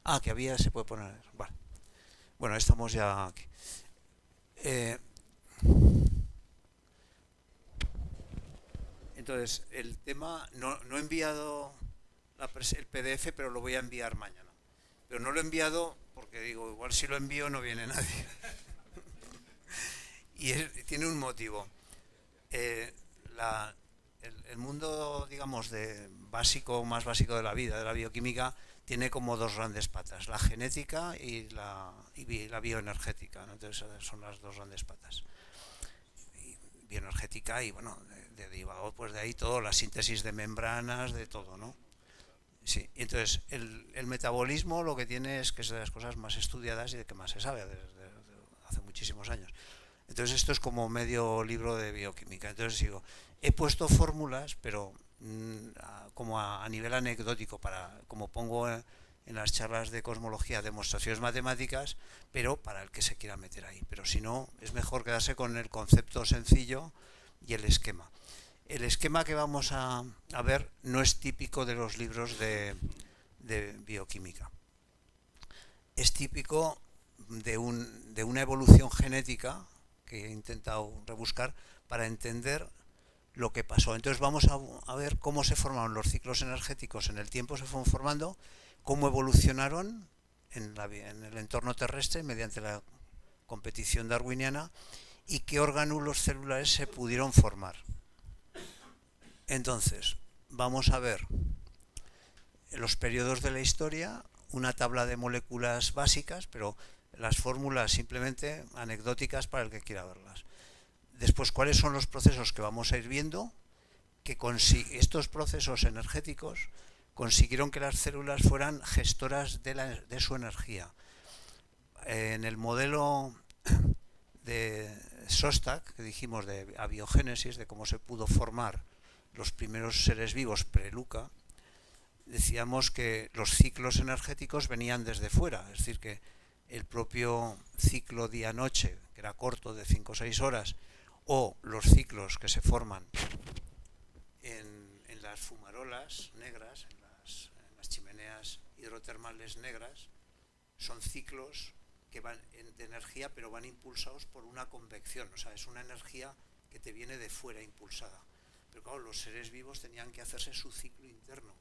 Ah, que había, se puede poner. Vale. Bueno, estamos ya aquí. Eh, entonces, el tema, no he enviado el PDF, pero lo voy a enviar mañana. Pero no lo he enviado porque digo, igual si lo envío no viene nadie. Y tiene un motivo. Eh, la, el mundo, digamos, de básico, más básico de la vida, de la bioquímica, tiene como dos grandes patas, la genética y la bioenergética, ¿no? Entonces son las dos grandes patas. Y bioenergética y bueno, derivado pues de ahí todo, la síntesis de membranas, de todo, ¿no? Sí, entonces el metabolismo lo que tiene es que es de las cosas más estudiadas y de que más se sabe desde hace muchísimos años. Entonces esto es como medio libro de bioquímica. Entonces digo, he puesto fórmulas, pero como a nivel anecdótico, para como pongo en las charlas de cosmología demostraciones matemáticas, pero para el que se quiera meter ahí. Pero si no, es mejor quedarse con el concepto sencillo y el esquema. El esquema que vamos a ver no es típico de los libros de bioquímica. Es típico de una evolución genética que he intentado rebuscar para entender lo que pasó. Entonces vamos a ver cómo se formaron los ciclos energéticos en el tiempo, se fueron formando, cómo evolucionaron en el entorno terrestre mediante la competición darwiniana y qué orgánulos celulares se pudieron formar. Entonces, vamos a ver los periodos de la historia, una tabla de moléculas básicas, pero las fórmulas simplemente anecdóticas para el que quiera verlas. Después, cuáles son los procesos que vamos a ir viendo, que estos procesos energéticos consiguieron que las células fueran gestoras de su energía. En el modelo de Shostak, que dijimos de abiogénesis, de cómo se pudo formar los primeros seres vivos pre-Luca, decíamos que los ciclos energéticos venían desde fuera, es decir, que el propio ciclo día-noche, que era corto de 5 o 6 horas, o los ciclos que se forman en las fumarolas negras, en las chimeneas hidrotermales negras, son ciclos que van de energía, pero van impulsados por una convección, o sea, es una energía que te viene de fuera impulsada. Pero claro, los seres vivos tenían que hacerse su ciclo interno.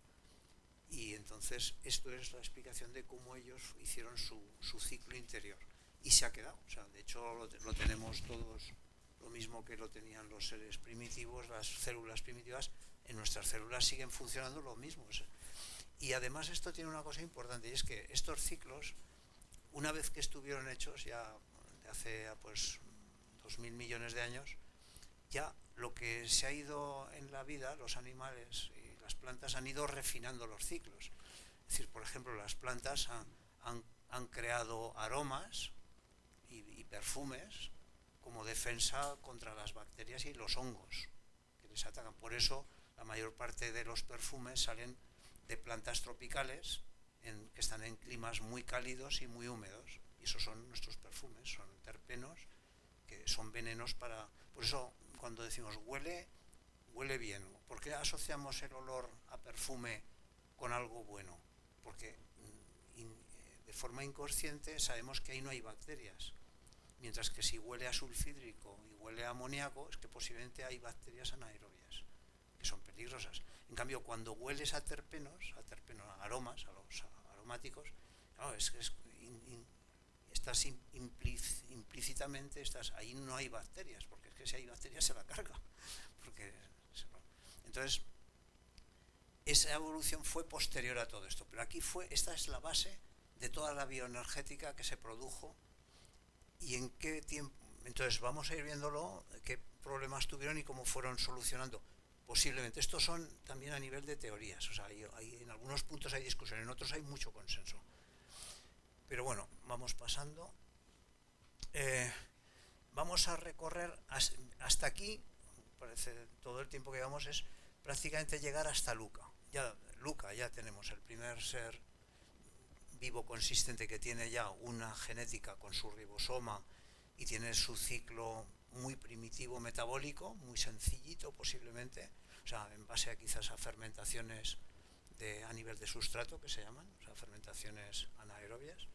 Y entonces esto es la explicación de cómo ellos hicieron su ciclo interior. Y se ha quedado. O sea, de hecho lo tenemos todos, lo mismo que lo tenían los seres primitivos, las células primitivas, en nuestras células siguen funcionando lo mismo. Y además esto tiene una cosa importante, y es que estos ciclos, una vez que estuvieron hechos, ya de hace pues 2000 millones de años, ya lo que se ha ido en la vida, los animales y las plantas han ido refinando los ciclos. Es decir, por ejemplo, las plantas han creado aromas y perfumes como defensa contra las bacterias y los hongos que les atacan. Por eso la mayor parte de los perfumes salen de plantas tropicales que están en climas muy cálidos y muy húmedos. Y esos son nuestros perfumes, son terpenos que son venenos para... Por eso cuando decimos huele bien. ¿Por qué asociamos el olor a perfume con algo bueno? Porque de forma inconsciente sabemos que ahí no hay bacterias. Mientras que si huele a sulfídrico y huele a amoníaco, es que posiblemente hay bacterias anaerobias, que son peligrosas. En cambio, cuando hueles a aromas, a los aromáticos, claro, estás implícitamente, ahí no hay bacterias, porque es que si hay bacterias se la carga. Porque, entonces, esa evolución fue posterior a todo esto, pero esta es la base de toda la bioenergética que se produjo y en qué tiempo. Entonces vamos a ir viéndolo, qué problemas tuvieron y cómo fueron solucionando. Posiblemente, estos son también a nivel de teorías, o sea, en algunos puntos hay discusión, en otros hay mucho consenso. Pero bueno, vamos pasando. Eh, Vamos a recorrer hasta aquí, parece todo el tiempo que llevamos es prácticamente llegar hasta Luca ya tenemos el primer ser vivo consistente que tiene ya una genética con su ribosoma y tiene su ciclo muy primitivo metabólico, muy sencillito posiblemente, o sea, en base a quizás a fermentaciones a nivel de sustrato, que se llaman, o sea, fermentaciones anaerobias.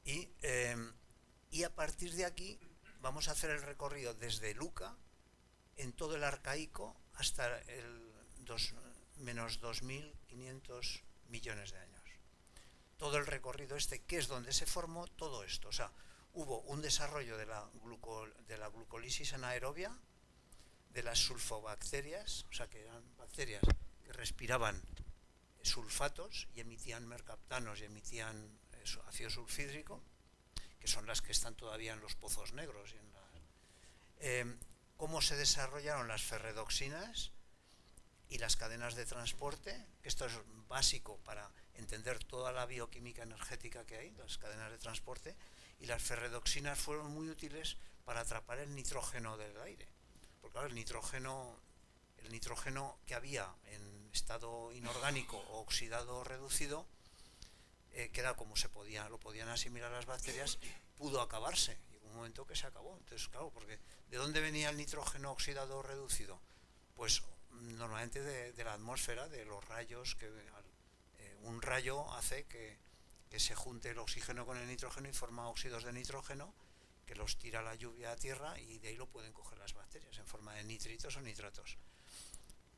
Y a partir de aquí vamos a hacer el recorrido desde Luca, en todo el arcaico, hasta el menos 2.500 millones de años. Todo el recorrido que es donde se formó todo esto. O sea, hubo un desarrollo de la glucólisis anaerobia, de las sulfobacterias, o sea, que eran bacterias que respiraban sulfatos y emitían mercaptanos y emitían ácido sulfídrico, que son las que están todavía en los pozos negros. Cómo se desarrollaron las ferredoxinas y las cadenas de transporte, que esto es básico para entender toda la bioquímica energética que hay, las cadenas de transporte, y las ferredoxinas fueron muy útiles para atrapar el nitrógeno del aire. Porque claro, el nitrógeno que había en estado inorgánico o oxidado o reducido, que era como lo podían asimilar las bacterias, pudo acabarse. Llegó un momento que se acabó. Entonces, claro, porque ¿de dónde venía el nitrógeno oxidado o reducido? Pues normalmente de la atmósfera, de los rayos, un rayo hace que se junte el oxígeno con el nitrógeno y forma óxidos de nitrógeno, que los tira la lluvia a tierra y de ahí lo pueden coger las bacterias en forma de nitritos o nitratos.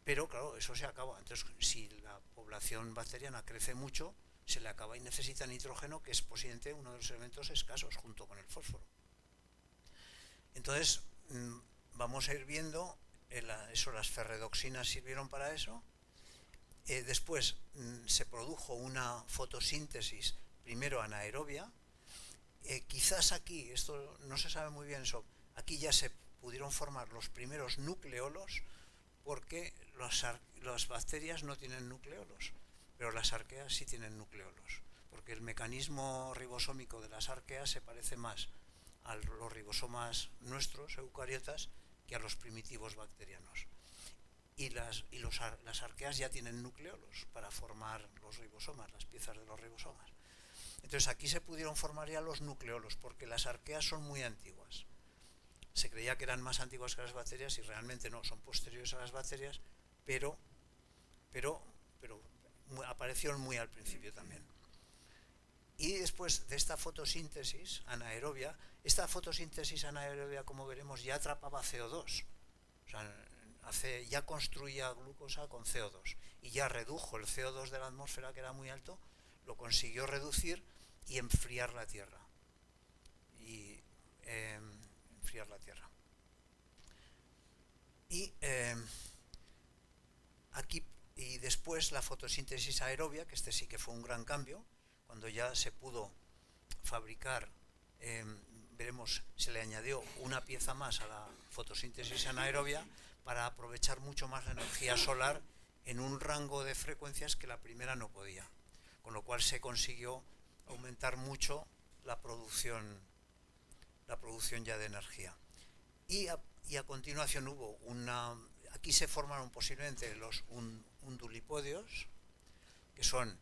Pero claro, eso se acaba. Entonces, si la población bacteriana crece mucho, se le acaba y necesita nitrógeno, que es posiblemente uno de los elementos escasos junto con el fósforo. Entonces, vamos a ir viendo las ferredoxinas sirvieron para eso. Después se produjo una fotosíntesis, primero anaerobia. Quizás aquí, esto no se sabe muy bien eso, aquí ya se pudieron formar los primeros nucleolos, porque las bacterias no tienen nucleolos, pero las arqueas sí tienen nucleolos, porque el mecanismo ribosómico de las arqueas se parece más a los ribosomas nuestros, eucariotas, que a los primitivos bacterianos. Y las arqueas ya tienen nucleolos para formar los ribosomas, las piezas de los ribosomas. Entonces aquí se pudieron formar ya los nucleolos, porque las arqueas son muy antiguas. Se creía que eran más antiguas que las bacterias y realmente no, son posteriores a las bacterias, pero aparecieron muy al principio también. Y después de esta fotosíntesis anaerobia, como veremos, ya atrapaba CO2. O sea, ya construía glucosa con CO2 y ya redujo el CO2 de la atmósfera, que era muy alto, lo consiguió reducir y enfriar la Tierra. Y después la fotosíntesis aerobia, que sí que fue un gran cambio, cuando ya se pudo fabricar, veremos, se le añadió una pieza más a la fotosíntesis anaerobia para aprovechar mucho más la energía solar en un rango de frecuencias que la primera no podía, con lo cual se consiguió aumentar mucho la producción ya de energía. Y a continuación hubo aquí se formaron posiblemente los undulipodios, que son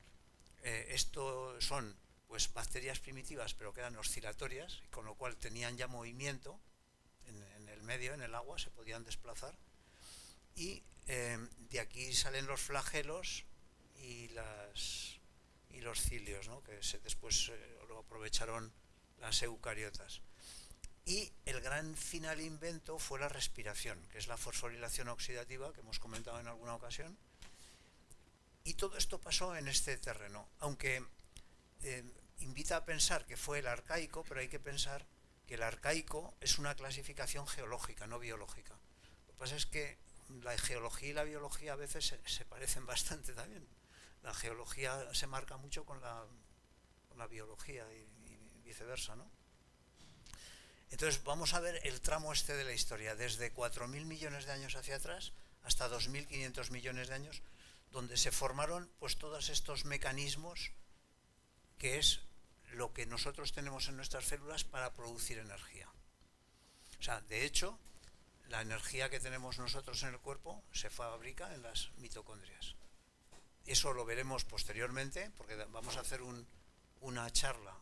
pues bacterias primitivas, pero que eran oscilatorias, con lo cual tenían ya movimiento en el medio, en el agua, se podían desplazar. Y de aquí salen los flagelos y los cilios, ¿no? Que después lo aprovecharon las eucariotas. Y el gran final invento fue la respiración, que es la fosforilación oxidativa, que hemos comentado en alguna ocasión. Y todo esto pasó en este terreno, aunque invita a pensar que fue el arcaico, pero hay que pensar que el arcaico es una clasificación geológica, no biológica. Lo que pasa es que la geología y la biología a veces se parecen bastante también. La geología se marca mucho con la biología y viceversa, ¿no? Entonces vamos a ver el tramo de la historia, desde 4.000 millones de años hacia atrás hasta 2.500 millones de años, donde se formaron pues todos estos mecanismos, que es lo que nosotros tenemos en nuestras células para producir energía. O sea, de hecho, la energía que tenemos nosotros en el cuerpo se fabrica en las mitocondrias. Eso lo veremos posteriormente, porque vamos a hacer una charla,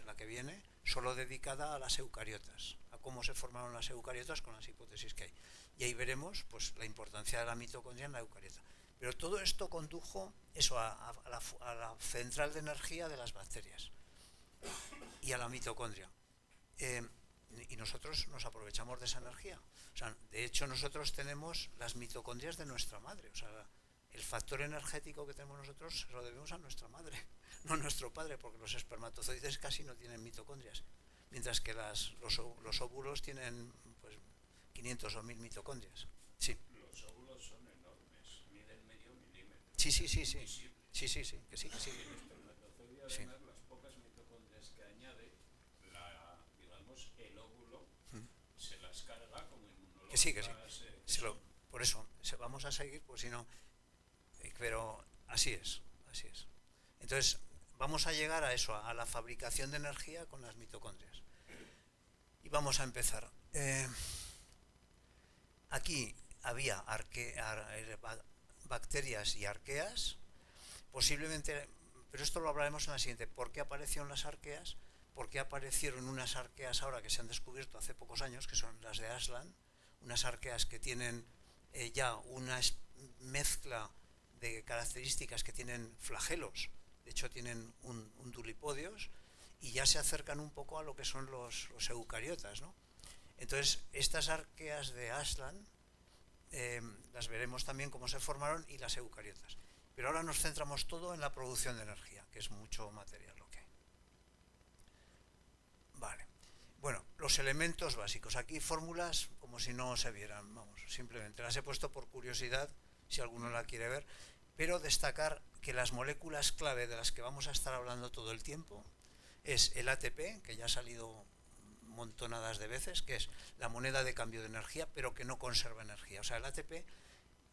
la que viene, solo dedicada a las eucariotas, a cómo se formaron las eucariotas con las hipótesis que hay. Y ahí veremos pues la importancia de la mitocondria en la eucariota. Pero todo esto condujo eso a la central de energía de las bacterias y a la mitocondria. Y nosotros nos aprovechamos de esa energía. O sea, de hecho, nosotros tenemos las mitocondrias de nuestra madre. O sea, el factor energético que tenemos nosotros se lo debemos a nuestra madre, no a nuestro padre, porque los espermatozoides casi no tienen mitocondrias, mientras que los óvulos tienen pues 500 o 1000 mitocondrias. Sí. Los óvulos son enormes, miden medio milímetro. Sí, sí, sí, sí. Sí, sí, sí, que sí, que sí. Y el espermatozoide, además, Sí. las pocas mitocondrias que añade, digamos, el óvulo se las carga como Que sí, que sí. inmunológicas. Por eso, vamos a seguir, pues si no. Pero así es, así es. Entonces, vamos a llegar a eso, a la fabricación de energía con las mitocondrias. Y vamos a empezar. Aquí había bacterias y arqueas, posiblemente, pero esto lo hablaremos en la siguiente. ¿Por qué aparecieron las arqueas? ¿Por qué aparecieron unas arqueas ahora que se han descubierto hace pocos años, que son las de Aslan? Unas arqueas que tienen ya una mezcla de características, que tienen flagelos, de hecho tienen undulipodios, y ya se acercan un poco a lo que son los eucariotas, ¿no? Entonces, estas arqueas de Aslan las veremos también cómo se formaron, y las eucariotas. Pero ahora nos centramos todo en la producción de energía, que es mucho material lo que hay. Vale. Bueno, los elementos básicos. Aquí fórmulas como si no se vieran, vamos, simplemente las he puesto por curiosidad, si alguno la quiere ver, pero destacar que las moléculas clave de las que vamos a estar hablando todo el tiempo es el ATP, que ya ha salido montonadas de veces, que es la moneda de cambio de energía, pero que no conserva energía. O sea, el ATP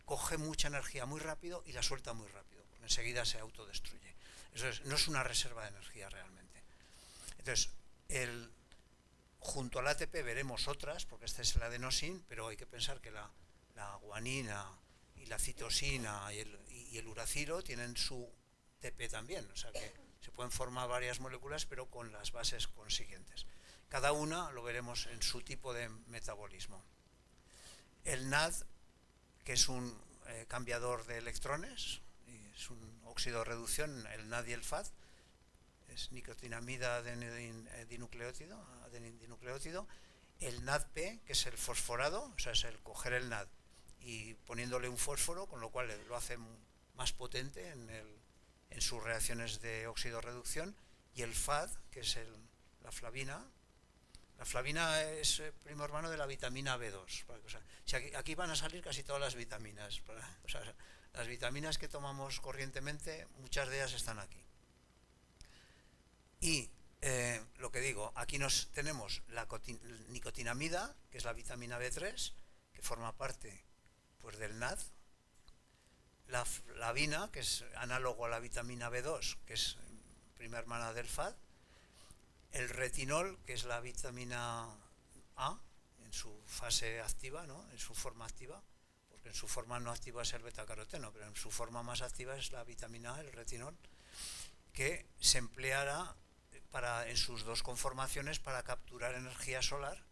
coge mucha energía muy rápido y la suelta muy rápido, porque enseguida se autodestruye. Eso no es una reserva de energía realmente. Entonces, junto al ATP veremos otras, porque esta es el adenosin, pero hay que pensar que la guanina y la citosina y el uracilo tienen su TP también, o sea que se pueden formar varias moléculas, pero con las bases consiguientes. Cada una lo veremos en su tipo de metabolismo. El NAD, que es un cambiador de electrones, es un óxido de reducción, el NAD y el FAD, es nicotinamida dinucleótido, adenindinucleótido. El NADP, que es el fosforado, o sea, es el coger el NAD y poniéndole un fósforo, con lo cual lo hace más potente en sus reacciones de óxido de reducción. Y el FAD, que es la flavina. La flavina es primo hermano de la vitamina B2. O sea, aquí van a salir casi todas las vitaminas. O sea, las vitaminas que tomamos corrientemente, muchas de ellas están aquí. Y lo que digo, aquí tenemos la nicotinamida, que es la vitamina B3, que forma parte pues del NAD. La flavina, que es análogo a la vitamina B2, que es prima hermana del FAD. El retinol, que es la vitamina A, en su fase activa, ¿no? En su forma activa, porque en su forma no activa es el betacaroteno, pero en su forma más activa es la vitamina A, el retinol, que se empleará en sus dos conformaciones para capturar energía solar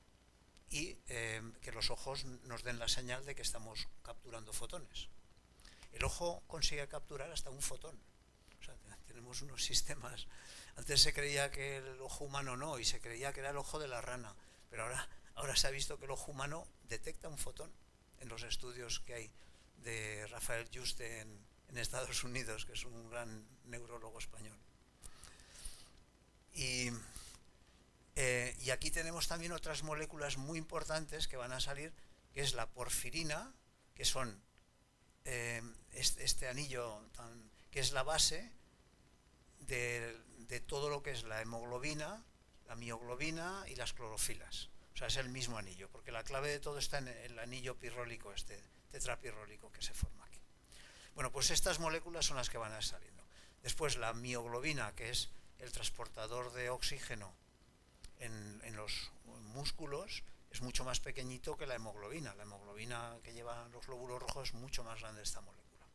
y que los ojos nos den la señal de que estamos capturando fotones. El ojo consigue capturar hasta un fotón. O sea, tenemos unos sistemas. Antes se creía que el ojo humano no, y se creía que era el ojo de la rana, pero ahora se ha visto que el ojo humano detecta un fotón en los estudios que hay de Rafael Yuste en Estados Unidos, que es un gran neurólogo español. Y aquí tenemos también otras moléculas muy importantes que van a salir, que es la porfirina, que son este anillo que es la base de todo lo que es la hemoglobina, la mioglobina y las clorofilas. O sea, es el mismo anillo, porque la clave de todo está en el anillo pirrólico, este tetrapirrólico que se forma aquí. Bueno, pues estas moléculas son las que van a ir saliendo. Después la mioglobina, que es el transportador de oxígeno en los músculos, es mucho más pequeñito que la hemoglobina. La hemoglobina que lleva los glóbulos rojos es mucho más grande esta molécula.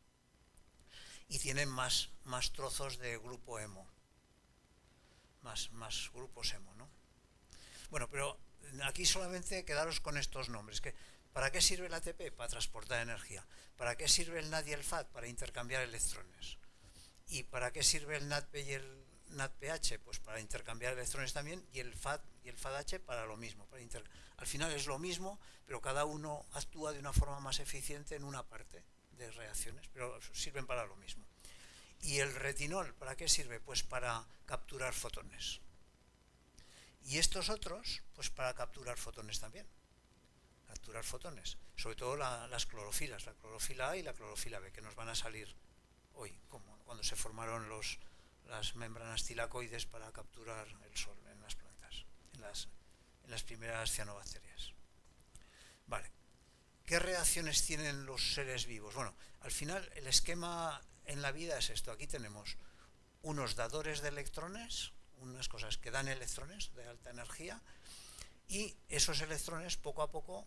Y tiene más trozos de grupo hemo. Más grupos hemo, ¿no? Bueno, pero aquí solamente quedaros con estos nombres, que ¿Para qué sirve el ATP? Para transportar energía. ¿Para qué sirve el NAD y el FAD? Para intercambiar electrones. ¿Y para qué sirve el NADP y el NADPH? Pues para intercambiar electrones también, y el FAD y el FADH para lo mismo. Al final es lo mismo, pero cada uno actúa de una forma más eficiente en una parte de reacciones, pero sirven para lo mismo. ¿Y el retinol para qué sirve? Pues para capturar fotones. Y estos otros, pues para capturar fotones también. Capturar fotones. Sobre todo las clorofilas, la clorofila A y la clorofila B, que nos van a salir hoy, como cuando se formaron las membranas tilacoides para capturar el sol en las plantas, en las primeras cianobacterias. Vale. ¿Qué reacciones tienen los seres vivos? Bueno, al final el esquema en la vida es esto. Aquí tenemos unos dadores de electrones, unas cosas que dan electrones de alta energía, y esos electrones poco a poco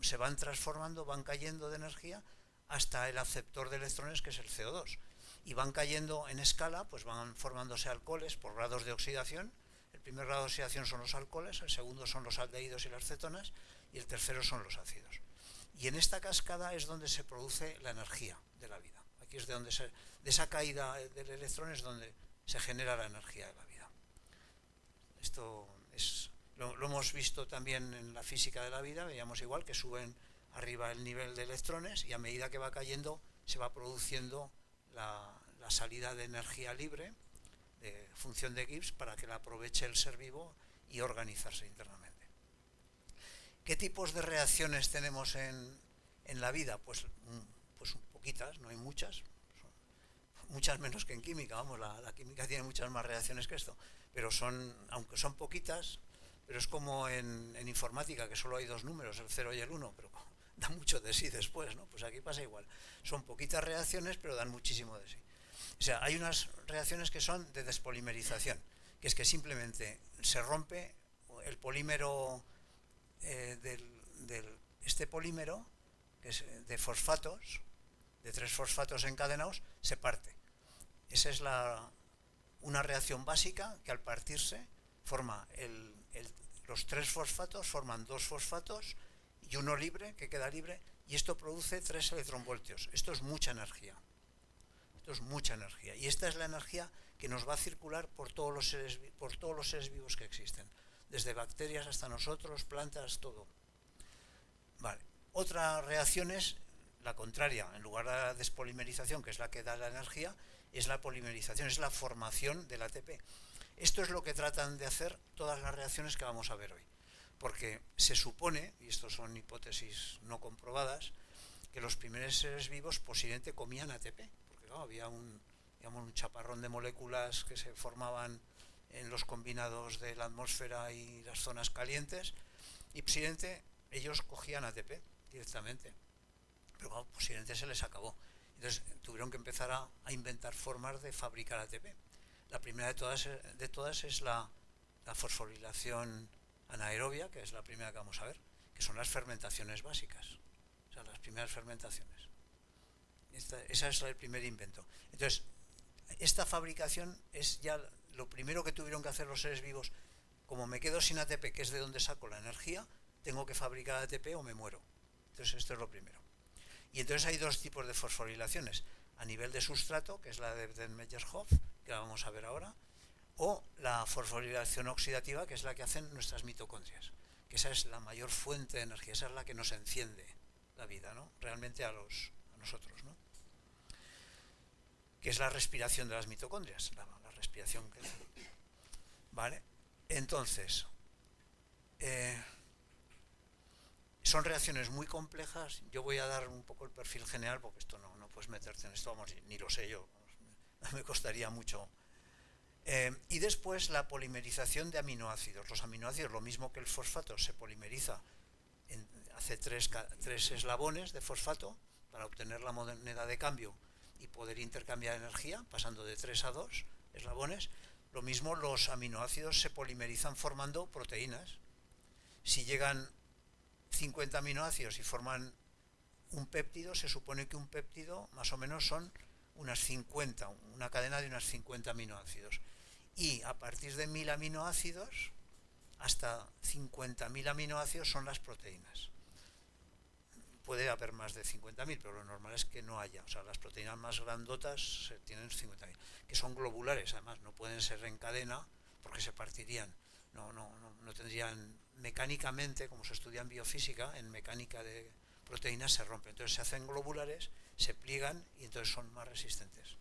se van transformando, van cayendo de energía hasta el aceptor de electrones, que es el CO2. Y van cayendo en escala, pues van formándose alcoholes por grados de oxidación. El primer grado de oxidación son los alcoholes, el segundo son los aldehídos y las cetonas, y el tercero son los ácidos. Y en esta cascada es donde se produce la energía de la vida. Aquí es de esa caída del electrón es donde se genera la energía de la vida. Esto lo hemos visto también en la física de la vida, veíamos igual que suben arriba el nivel de electrones y a medida que va cayendo se va produciendo la salida de energía libre de función de Gibbs para que la aproveche el ser vivo y organizarse internamente. ¿Qué tipos de reacciones tenemos en la vida? Pues poquitas, no hay muchas, muchas menos que en química, vamos, la química tiene muchas más reacciones que esto, pero aunque son poquitas, pero es como en informática, que solo hay dos números, el 0 y el 1, pero da mucho de sí después, ¿no? Pues aquí pasa igual, son poquitas reacciones, pero dan muchísimo de sí. O sea, hay unas reacciones que son de despolimerización, que es que simplemente se rompe el polímero este polímero, que es de fosfatos, de 3 fosfatos encadenados, se parte. Esa es una reacción básica que al partirse forma los 3 fosfatos, forman 2 fosfatos y uno libre, que queda libre, y esto produce 3 electronvoltios. Esto es mucha energía. Esto es mucha energía. Y esta es la energía que nos va a circular por todos los seres vivos que existen. Desde bacterias hasta nosotros, plantas, todo. Vale. Otra reacción es la contraria. En lugar de la despolimerización, que es la que da la energía, es la polimerización, es la formación del ATP. Esto es lo que tratan de hacer todas las reacciones que vamos a ver hoy. Porque se supone, y esto son hipótesis no comprobadas, que los primeros seres vivos posiblemente comían ATP. Porque claro, había un chaparrón de moléculas que se formaban en los combinados de la atmósfera y las zonas calientes, y posiblemente ellos cogían ATP directamente, pero claro, posiblemente se les acabó. Entonces tuvieron que empezar a inventar formas de fabricar ATP. La primera de todas es la fosforilación anaerobia, que es la primera que vamos a ver, que son las fermentaciones básicas, o sea, las primeras fermentaciones. Ese es el primer invento. Entonces, esta fabricación es ya lo primero que tuvieron que hacer los seres vivos. Como me quedo sin ATP, que es de donde saco la energía, tengo que fabricar ATP o me muero. Entonces esto es lo primero. Y entonces hay dos tipos de fosforilaciones. A nivel de sustrato, que es la de Erdős-Meyerhof, que la vamos a ver ahora, o la fosforilación oxidativa, que es la que hacen nuestras mitocondrias. Que esa es la mayor fuente de energía, esa es la que nos enciende la vida, ¿no? Realmente a nosotros, ¿no? Que es la respiración de las mitocondrias, la respiración que... ¿Vale? Entonces, son reacciones muy complejas. Yo voy a dar un poco el perfil general, porque esto no puedes meterte en esto, vamos, ni lo sé yo, me costaría mucho. Y después la polimerización de aminoácidos. Los aminoácidos, lo mismo que el fosfato, se polimeriza, hace tres eslabones de fosfato para obtener la moneda de cambio y poder intercambiar energía, pasando de 3 a 2 eslabones. Lo mismo los aminoácidos se polimerizan formando proteínas. Si llegan 50 aminoácidos y forman un péptido, se supone que un péptido más o menos son una cadena de unas 50 aminoácidos. Y a partir de 1000 aminoácidos hasta 50.000 aminoácidos son las proteínas. puede haber más de 50.000, pero lo normal es que no haya. O sea, las proteínas más grandotas tienen 50.000, que son globulares, además, no pueden ser en cadena porque se partirían. No tendrían mecánicamente, como se estudia en biofísica, en mecánica de proteínas se rompen. Entonces se hacen globulares, se pliegan y entonces son más resistentes.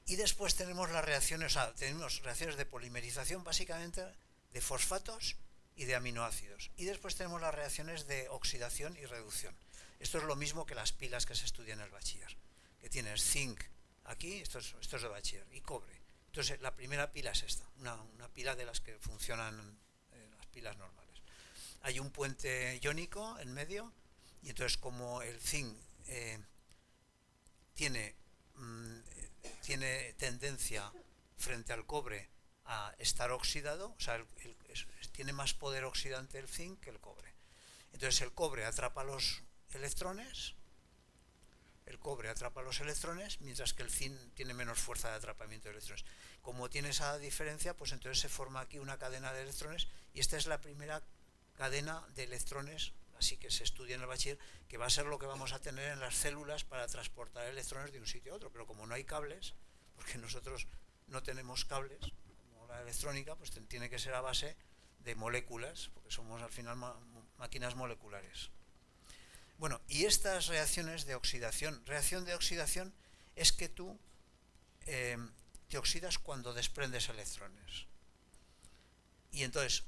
Y después tenemos las reacciones, o sea, tenemos reacciones de polimerización básicamente de fosfatos y de aminoácidos. Y después tenemos las reacciones de oxidación y reducción. Esto es lo mismo que las pilas que se estudian en el bachiller, que tienes zinc aquí, esto es de bachiller, y cobre. Entonces la primera pila es esta, una pila de las que funcionan las pilas normales. Hay un puente iónico en medio y entonces como el zinc tiene tendencia frente al cobre a estar oxidado, o sea, tiene más poder oxidante el zinc que el cobre. Entonces el cobre atrapa los electrones, mientras que el zinc tiene menos fuerza de atrapamiento de electrones. Como tiene esa diferencia, pues entonces se forma aquí una cadena de electrones y esta es la primera cadena de electrones, así que se estudia en el bachiller, que va a ser lo que vamos a tener en las células para transportar electrones de un sitio a otro. Pero como no hay cables, porque nosotros no tenemos cables, como la electrónica, pues tiene que ser a base de moléculas, porque somos al final máquinas moleculares. Bueno, y estas reacción de oxidación es que tú te oxidas cuando desprendes electrones. Y entonces,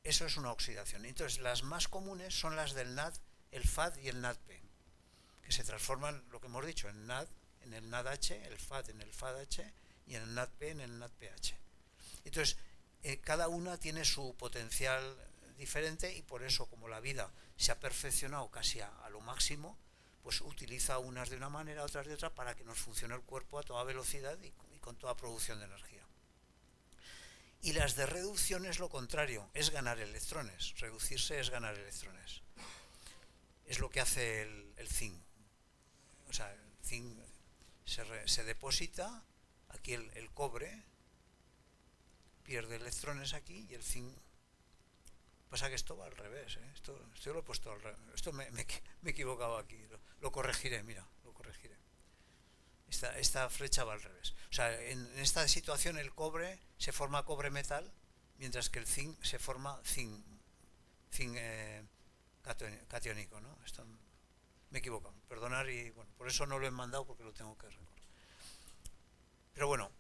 eso es una oxidación. Entonces, las más comunes son las del NAD, el FAD y el NADP, que se transforman, lo que hemos dicho, en NAD, en el NADH, el FAD en el FADH y en el NADP en el NADPH. Entonces, cada una tiene su potencial diferente y por eso, como la vida se ha perfeccionado casi a lo máximo, pues utiliza unas de una manera, otras de otra, para que nos funcione el cuerpo a toda velocidad y con toda producción de energía. Y las de reducción es lo contrario, es ganar electrones. Reducirse es ganar electrones. Es lo que hace el zinc. O sea, el zinc se deposita, aquí el cobre pierde electrones aquí y el zinc. Pasa que esto va al revés, ¿eh? Esto lo he puesto al revés. Esto me he equivocado aquí. Lo corregiré, mira, lo corregiré. Esta flecha va al revés. O sea, en esta situación el cobre se forma cobre metal, mientras que el zinc se forma zinc catiónico, ¿no? Esto me he equivocado. Perdonar y bueno, por eso no lo he mandado porque lo tengo que recordar. Pero bueno,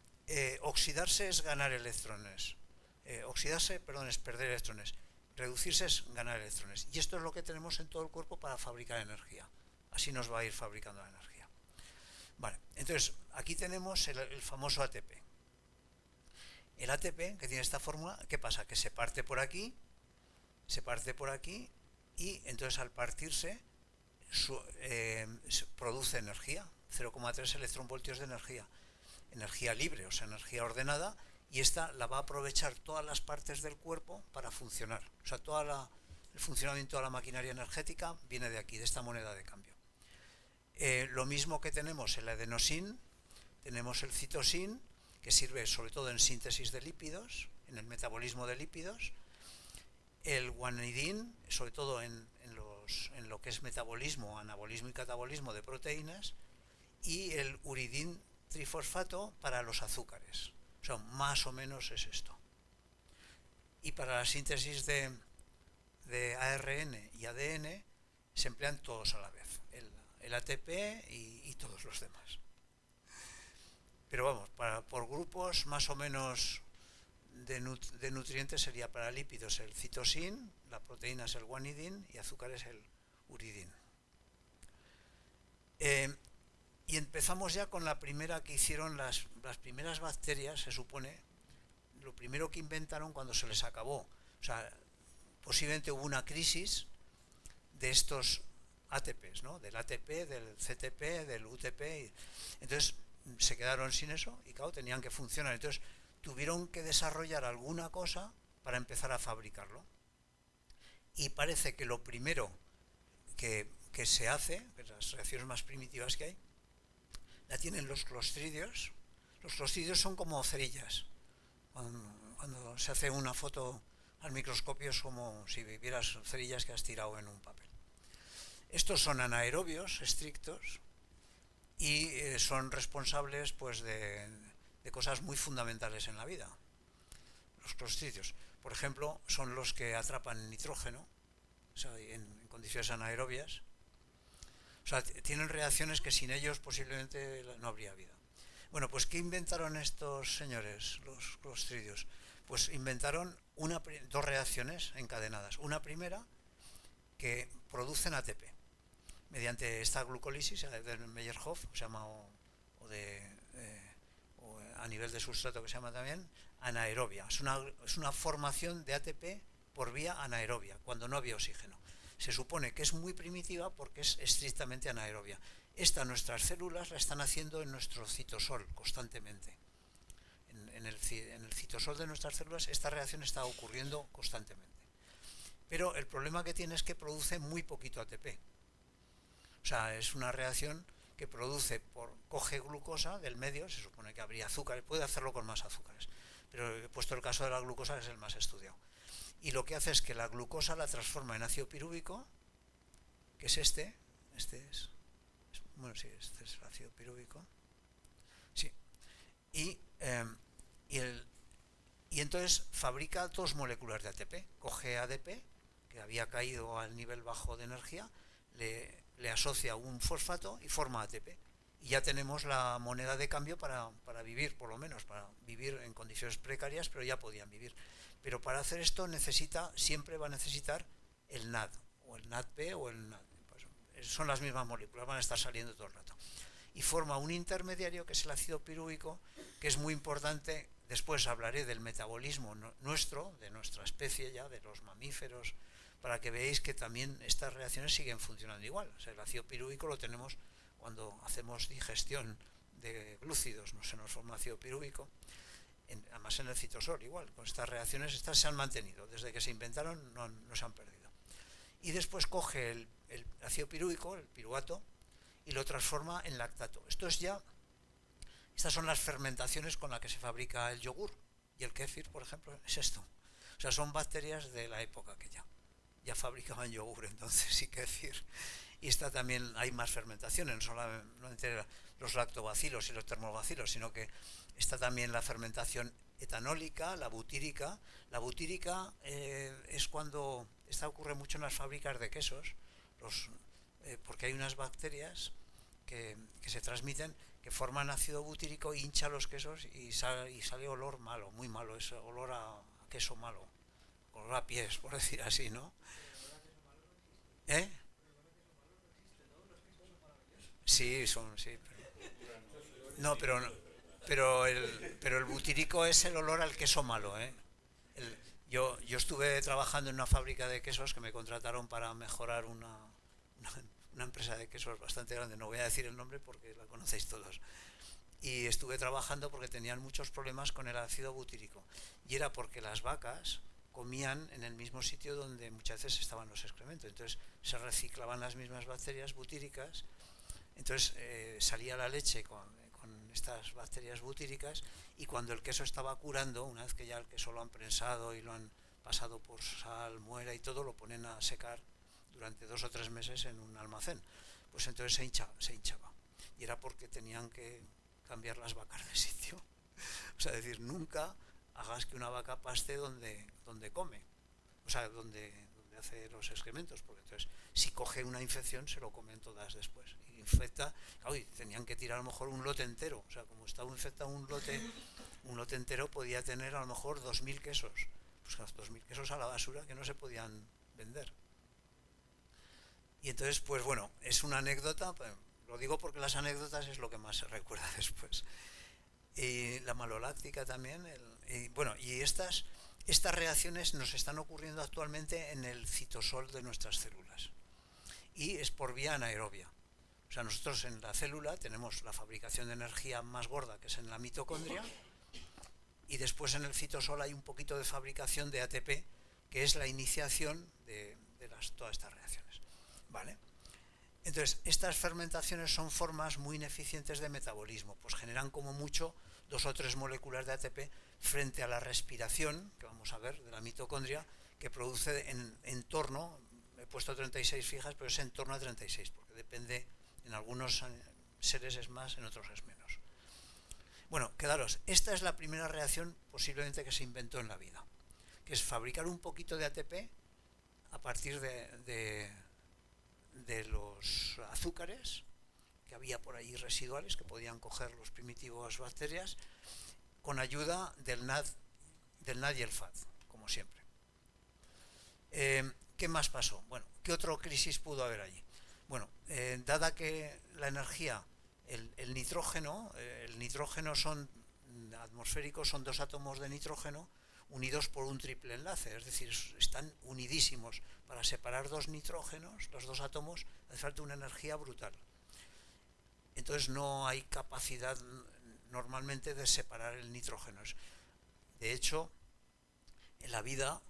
oxidarse es ganar electrones. Oxidarse, perdón, es perder electrones. Reducirse es ganar electrones. Y esto es lo que tenemos en todo el cuerpo para fabricar energía. Así nos va a ir fabricando la energía. Vale, entonces aquí tenemos el famoso ATP. El ATP, que tiene esta fórmula, ¿qué pasa? Que se parte por aquí y entonces al partirse produce energía, 0,3 electronvoltios de energía libre, o sea, energía ordenada, y esta la va a aprovechar todas las partes del cuerpo para funcionar. O sea, el funcionamiento de la maquinaria energética viene de aquí, de esta moneda de cambio. Lo mismo que tenemos el adenosín, tenemos el citosín, que sirve sobre todo en síntesis de lípidos, en el metabolismo de lípidos, el guanidín, sobre todo en lo que es metabolismo, anabolismo y catabolismo de proteínas, y el uridín trifosfato para los azúcares. O sea, más o menos es esto. Y para la síntesis de ARN y ADN se emplean todos a la vez, el ATP y todos los demás. Pero vamos, por grupos más o menos de nutrientes sería para lípidos el citosín, la proteína es el guanidín y azúcar es el uridín. Y empezamos ya con la primera que hicieron las primeras bacterias, se supone, lo primero que inventaron cuando se les acabó. O sea, posiblemente hubo una crisis de estos ATPs, ¿no? Del ATP, del CTP, del UTP. Entonces se quedaron sin eso y claro, tenían que funcionar. Entonces tuvieron que desarrollar alguna cosa para empezar a fabricarlo. Y parece que lo primero que se hace, las reacciones más primitivas que hay, la tienen los clostridios. Los clostridios son como cerillas. Cuando se hace una foto al microscopio es como si vieras cerillas que has tirado en un papel. Estos son anaerobios estrictos y son responsables pues de cosas muy fundamentales en la vida. Los clostridios, por ejemplo, son los que atrapan nitrógeno, o sea, en condiciones anaerobias. O sea, tienen reacciones que sin ellos posiblemente no habría vida. Bueno, pues ¿qué inventaron estos señores, los clostridios? Pues inventaron dos reacciones encadenadas. Una primera que producen ATP mediante esta glucólisis de Meyerhoff, se llama, o a nivel de sustrato, que se llama también anaerobia. Es una formación de ATP por vía anaerobia, cuando no había oxígeno. Se supone que es muy primitiva porque es estrictamente anaerobia. Esta nuestras células la están haciendo en nuestro citosol constantemente. En el citosol de nuestras células esta reacción está ocurriendo constantemente. Pero el problema que tiene es que produce muy poquito ATP. O sea, es una reacción que coge glucosa del medio, se supone que habría azúcar, puede hacerlo con más azúcares, pero he puesto el caso de la glucosa, que es el más estudiado. Y lo que hace es que la glucosa la transforma en ácido pirúvico, que es este es el ácido pirúvico. Sí. Y entonces fabrica dos moléculas de ATP, coge ADP, que había caído al nivel bajo de energía, le asocia un fosfato y forma ATP. Y ya tenemos la moneda de cambio para vivir, por lo menos, para vivir en condiciones precarias, pero ya podían vivir. Pero para hacer esto siempre va a necesitar el NAD, o el NADP o el NAD. Pues son las mismas moléculas, van a estar saliendo todo el rato. Y forma un intermediario que es el ácido pirúvico, que es muy importante. Después hablaré del metabolismo nuestro, de nuestra especie ya, de los mamíferos, para que veáis que también estas reacciones siguen funcionando igual. O sea, el ácido pirúvico lo tenemos cuando hacemos digestión de glúcidos, no se nos forma ácido pirúvico, además en el citosol igual, con estas reacciones estas se han mantenido, desde que se inventaron no se han perdido. Y después coge el ácido pirúvico, el piruvato, y lo transforma en lactato. Estas son las fermentaciones con las que se fabrica el yogur, y el kéfir, por ejemplo, es esto. O sea, son bacterias de la época que ya fabricaban yogur entonces y kéfir. Y también hay más fermentaciones, no solamente los lactobacilos y los termobacilos, sino que está también la fermentación etanólica, la butírica. La butírica es cuando, esta ocurre mucho en las fábricas de quesos, porque hay unas bacterias que se transmiten, que forman ácido butírico, hincha los quesos y sale olor malo, muy malo, es olor a queso malo, olor a pies, por decir así, ¿no? ¿Eh? Sí, sí. Pero el butírico es el olor al queso malo, ¿eh? Yo estuve trabajando en una fábrica de quesos que me contrataron para mejorar una empresa de quesos bastante grande, no voy a decir el nombre porque la conocéis todos. Y estuve trabajando porque tenían muchos problemas con el ácido butírico. Y era porque las vacas comían en el mismo sitio donde muchas veces estaban los excrementos. Entonces se reciclaban las mismas bacterias butíricas. Entonces salía la leche con estas bacterias butíricas, y cuando el queso estaba curando, una vez que ya el queso lo han prensado y lo han pasado por sal, muera y todo, lo ponen a secar durante 2 o 3 meses en un almacén. Pues entonces se hinchaba. Y era porque tenían que cambiar las vacas de sitio. O sea, decir, nunca hagas que una vaca paste donde come, o sea, donde hace los excrementos, porque entonces si coge una infección se lo comen todas después, y infecta. Tenían que tirar a lo mejor un lote entero, o sea, como estaba infectado un lote entero, podía tener a lo mejor 2000 quesos, pues 2000 quesos a la basura que no se podían vender. Y entonces, pues bueno, es una anécdota, lo digo porque las anécdotas es lo que más se recuerda después. Y la maloláctica también, y estas reacciones nos están ocurriendo actualmente en el citosol de nuestras células, y es por vía anaerobia. O sea, nosotros en la célula tenemos la fabricación de energía más gorda, que es en la mitocondria, y después en el citosol hay un poquito de fabricación de ATP, que es la iniciación de todas estas reacciones, ¿vale? Entonces, estas fermentaciones son formas muy ineficientes de metabolismo, pues generan como mucho 2 o 3 moléculas de ATP frente a la respiración, que vamos a ver, de la mitocondria, que produce en torno he puesto 36 fijas, pero es en torno a 36, porque depende, en algunos seres es más, en otros es menos. Bueno, quedaros, esta es la primera reacción posiblemente que se inventó en la vida, que es fabricar un poquito de ATP a partir de los azúcares que había por ahí residuales que podían coger los primitivos bacterias con ayuda del NAD y el FAD, como siempre. ¿Qué más pasó? Bueno, ¿qué otra crisis pudo haber allí? Bueno, dada que la energía, el nitrógeno atmosférico son dos átomos de nitrógeno unidos por un triple enlace, es decir, están unidísimos. Para separar dos nitrógenos, los dos átomos, hace falta una energía brutal. Entonces no hay capacidad normalmente de separar el nitrógeno. De hecho, en la vida,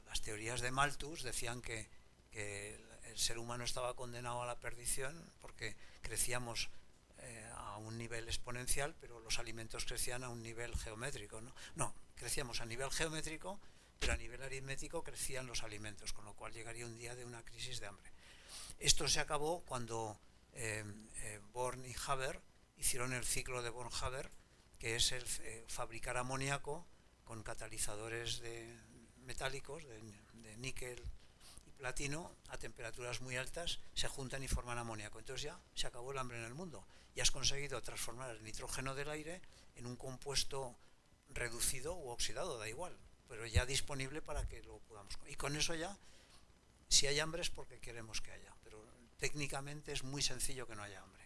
las teorías de Malthus decían que el ser humano estaba condenado a la perdición porque crecíamos a un nivel exponencial, pero los alimentos crecían a un nivel geométrico, ¿no? No, crecíamos a nivel geométrico, pero a nivel aritmético crecían los alimentos, con lo cual llegaría un día de una crisis de hambre. Esto se acabó cuando Born y Haber hicieron el ciclo de Born-Haber, que es el fabricar amoníaco con catalizadores metálicos de níquel y platino a temperaturas muy altas, se juntan y forman amoníaco. Entonces ya se acabó el hambre en el mundo. Ya has conseguido transformar el nitrógeno del aire en un compuesto reducido u oxidado, da igual, pero ya disponible para que lo podamos comer. Y con eso ya, si hay hambre es porque queremos que haya, pero técnicamente es muy sencillo que no haya hambre.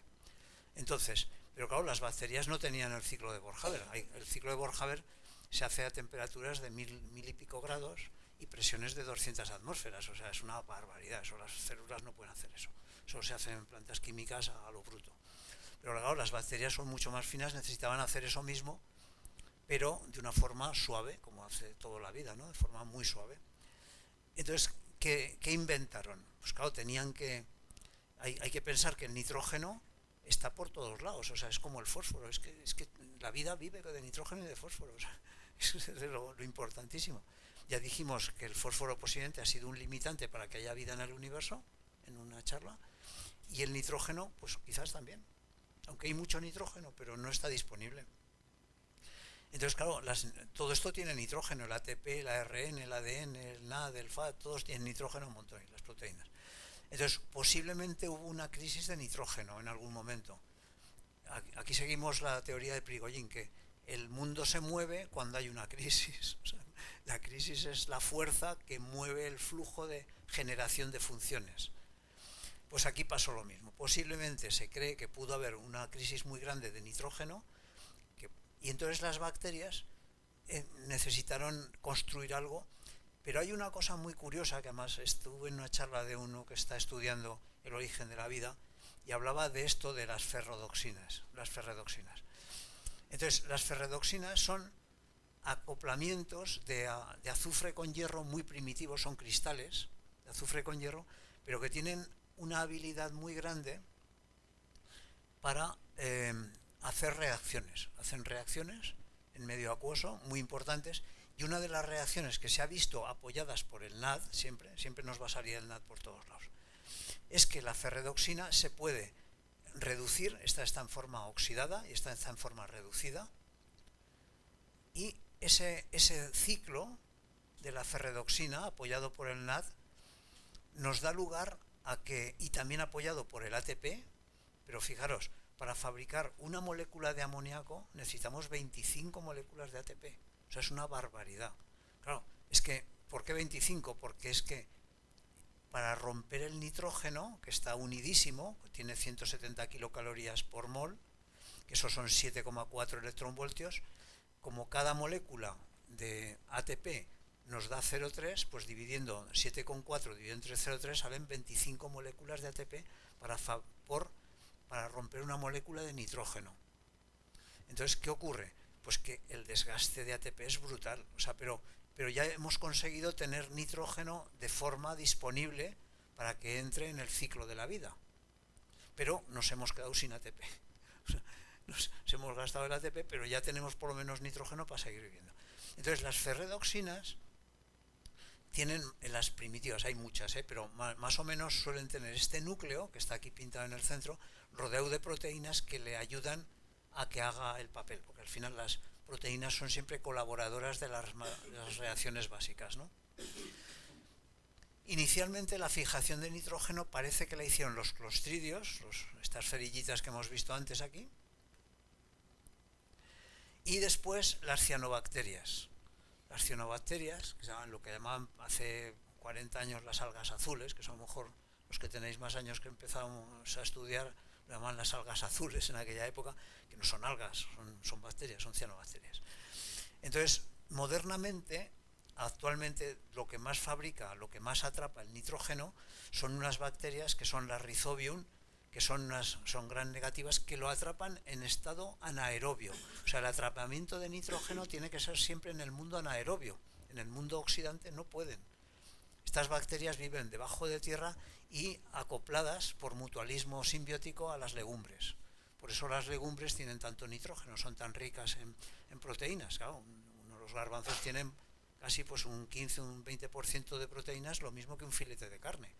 Entonces, pero claro, las bacterias no tenían el ciclo de Born-Haber. El ciclo de Born-Haber se hace a temperaturas de mil y pico grados y presiones de 200 atmósferas, o sea, es una barbaridad, eso las células no pueden hacer eso, solo se hacen en plantas químicas a lo bruto. Pero claro, las bacterias son mucho más finas, necesitaban hacer eso mismo, pero de una forma suave, como hace toda la vida, ¿no? De forma muy suave. Entonces, ¿qué inventaron? Pues claro, hay que pensar que el nitrógeno está por todos lados, o sea, es como el fósforo, es que la vida vive de nitrógeno y de fósforo, o sea, eso es lo importantísimo. Ya dijimos que el fósforo posiblemente ha sido un limitante para que haya vida en el universo, en una charla, y el nitrógeno, pues quizás también, aunque hay mucho nitrógeno, pero no está disponible. Entonces, claro, todo esto tiene nitrógeno, el ATP, el ARN, el ADN, el NAD, el FAD, todos tienen nitrógeno un montón, y las proteínas. Entonces, posiblemente hubo una crisis de nitrógeno en algún momento. Aquí seguimos la teoría de Prigogine, que el mundo se mueve cuando hay una crisis. O sea, la crisis es la fuerza que mueve el flujo de generación de funciones. Pues aquí pasó lo mismo. Posiblemente se cree que pudo haber una crisis muy grande de nitrógeno, y entonces las bacterias necesitaron construir algo. Pero hay una cosa muy curiosa, que además estuve en una charla de uno que está estudiando el origen de la vida, y hablaba de esto de las ferredoxinas. Entonces, las ferredoxinas son acoplamientos de azufre con hierro muy primitivos, son cristales de azufre con hierro, pero que tienen una habilidad muy grande para hacer reacciones. Hacen reacciones en medio acuoso muy importantes, y una de las reacciones que se ha visto apoyadas por el NAD, siempre nos va a salir el NAD por todos lados, es que la ferredoxina se puede reducir, esta está en forma oxidada y esta está en forma reducida, y ese ciclo de la ferredoxina apoyado por el NAD nos da lugar a que, y también apoyado por el ATP, pero fijaros, para fabricar una molécula de amoníaco necesitamos 25 moléculas de ATP. O sea, es una barbaridad. Claro, es que, ¿por qué 25? Porque es que para romper el nitrógeno, que está unidísimo, tiene 170 kilocalorías por mol, que esos son 7,4 electronvoltios, como cada molécula de ATP nos da 0,3, pues dividiendo 7,4 dividido entre 0,3 salen 25 moléculas de ATP para romper una molécula de nitrógeno. Entonces, ¿qué ocurre? Pues que el desgaste de ATP es brutal, o sea, pero ya hemos conseguido tener nitrógeno de forma disponible para que entre en el ciclo de la vida, pero nos hemos quedado sin ATP, o sea, nos hemos gastado el ATP, pero ya tenemos por lo menos nitrógeno para seguir viviendo. Entonces, las ferredoxinas tienen, en las primitivas hay muchas, pero más o menos suelen tener este núcleo, que está aquí pintado en el centro, rodeado de proteínas que le ayudan a que haga el papel, porque al final las proteínas son siempre colaboradoras de las reacciones básicas, ¿no? Inicialmente la fijación de nitrógeno parece que la hicieron los clostridios, estas cerillitas que hemos visto antes aquí, y después las cianobacterias. Las cianobacterias, que se llaman lo que llamaban hace 40 años las algas azules, que son a lo mejor los que tenéis más años que empezamos a estudiar, lo llamaban las algas azules en aquella época, que no son algas, son bacterias, son cianobacterias. Entonces, modernamente, actualmente lo que más fabrica, lo que más atrapa el nitrógeno son unas bacterias que son las Rhizobium, que son gran negativas, que lo atrapan en estado anaerobio. O sea, el atrapamiento de nitrógeno tiene que ser siempre en el mundo anaerobio. En el mundo oxidante no pueden. Estas bacterias viven debajo de tierra y acopladas por mutualismo simbiótico a las legumbres. Por eso las legumbres tienen tanto nitrógeno, son tan ricas en proteínas. Claro, los garbanzos tienen casi pues un 15, un 20% de proteínas, lo mismo que un filete de carne.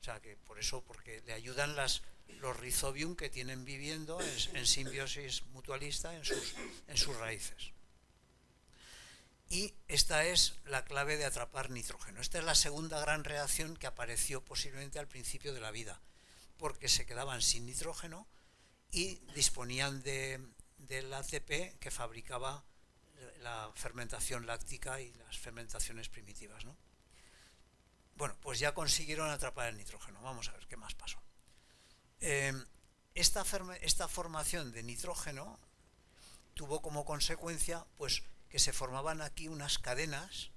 O sea, que por eso, porque le ayudan los Rhizobium que tienen viviendo en simbiosis mutualista en sus raíces. Y esta es la clave de atrapar nitrógeno. Esta es la segunda gran reacción que apareció posiblemente al principio de la vida, porque se quedaban sin nitrógeno y disponían del ATP que fabricaba la fermentación láctica y las fermentaciones primitivas, ¿no? Bueno, pues ya consiguieron atrapar el nitrógeno. Vamos a ver qué más pasó. Esta formación de nitrógeno tuvo como consecuencia pues que se formaban aquí unas cadenas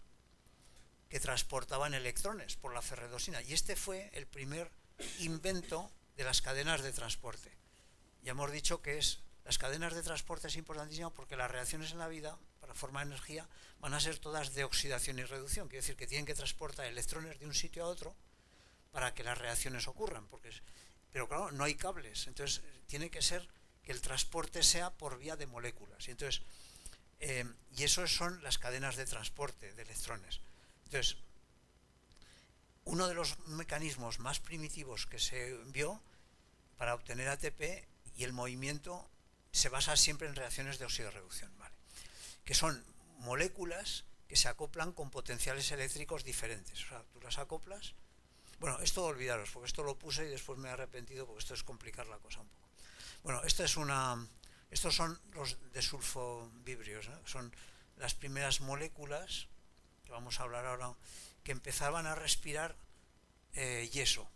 que transportaban electrones por la ferredosina, y este fue el primer invento de las cadenas de transporte. Ya hemos dicho que las cadenas de transporte es importantísimo porque las reacciones en la vida para formar energía van a ser todas de oxidación y reducción, quiere decir que tienen que transportar electrones de un sitio a otro para que las reacciones ocurran, pero claro, no hay cables, entonces tiene que ser que el transporte sea por vía de moléculas, y entonces y eso son las cadenas de transporte de electrones. Entonces, uno de los mecanismos más primitivos que se vio para obtener ATP y el movimiento se basa siempre en reacciones de oxidorreducción, ¿vale? Que son moléculas que se acoplan con potenciales eléctricos diferentes. O sea, tú las acoplas. Bueno, esto olvidaros, porque esto lo puse y después me he arrepentido, porque esto es complicar la cosa un poco. Bueno, estos son los desulfovibrios, ¿no? Son las primeras moléculas, que vamos a hablar ahora, que empezaban a respirar yeso.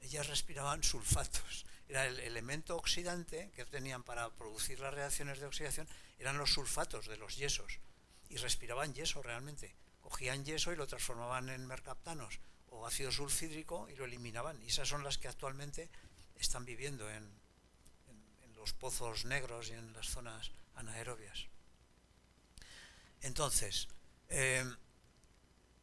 Ellas respiraban sulfatos. Era el elemento oxidante que tenían para producir las reacciones de oxidación, eran los sulfatos de los yesos, y respiraban yeso realmente. Cogían yeso y lo transformaban en mercaptanos o ácido sulfídrico y lo eliminaban, y esas son las que actualmente están viviendo en los pozos negros y en las zonas anaerobias. Entonces,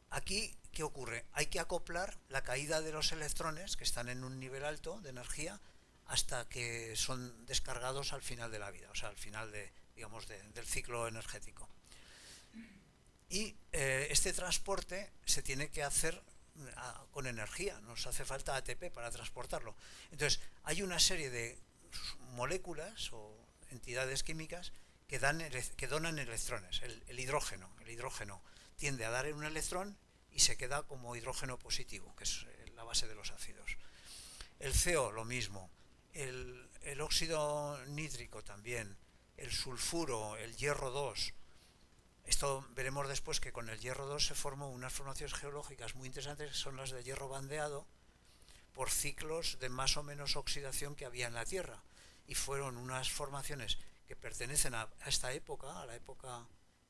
aquí, ¿qué ocurre? Hay que acoplar la caída de los electrones, que están en un nivel alto de energía, hasta que son descargados al final de la vida, o sea, al final del ciclo energético. Y este transporte se tiene que hacer con energía, nos hace falta ATP para transportarlo. Entonces, hay una serie de moléculas o entidades químicas que donan electrones. El hidrógeno tiende a dar un electrón y se queda como hidrógeno positivo, que es la base de los ácidos. El CO, lo mismo. El óxido nítrico también, el sulfuro, el hierro 2. Esto veremos después que con el hierro 2 se formó unas formaciones geológicas muy interesantes, que son las de hierro bandeado, por ciclos de más o menos oxidación que había en la Tierra. Y fueron unas formaciones que pertenecen a esta época, a la época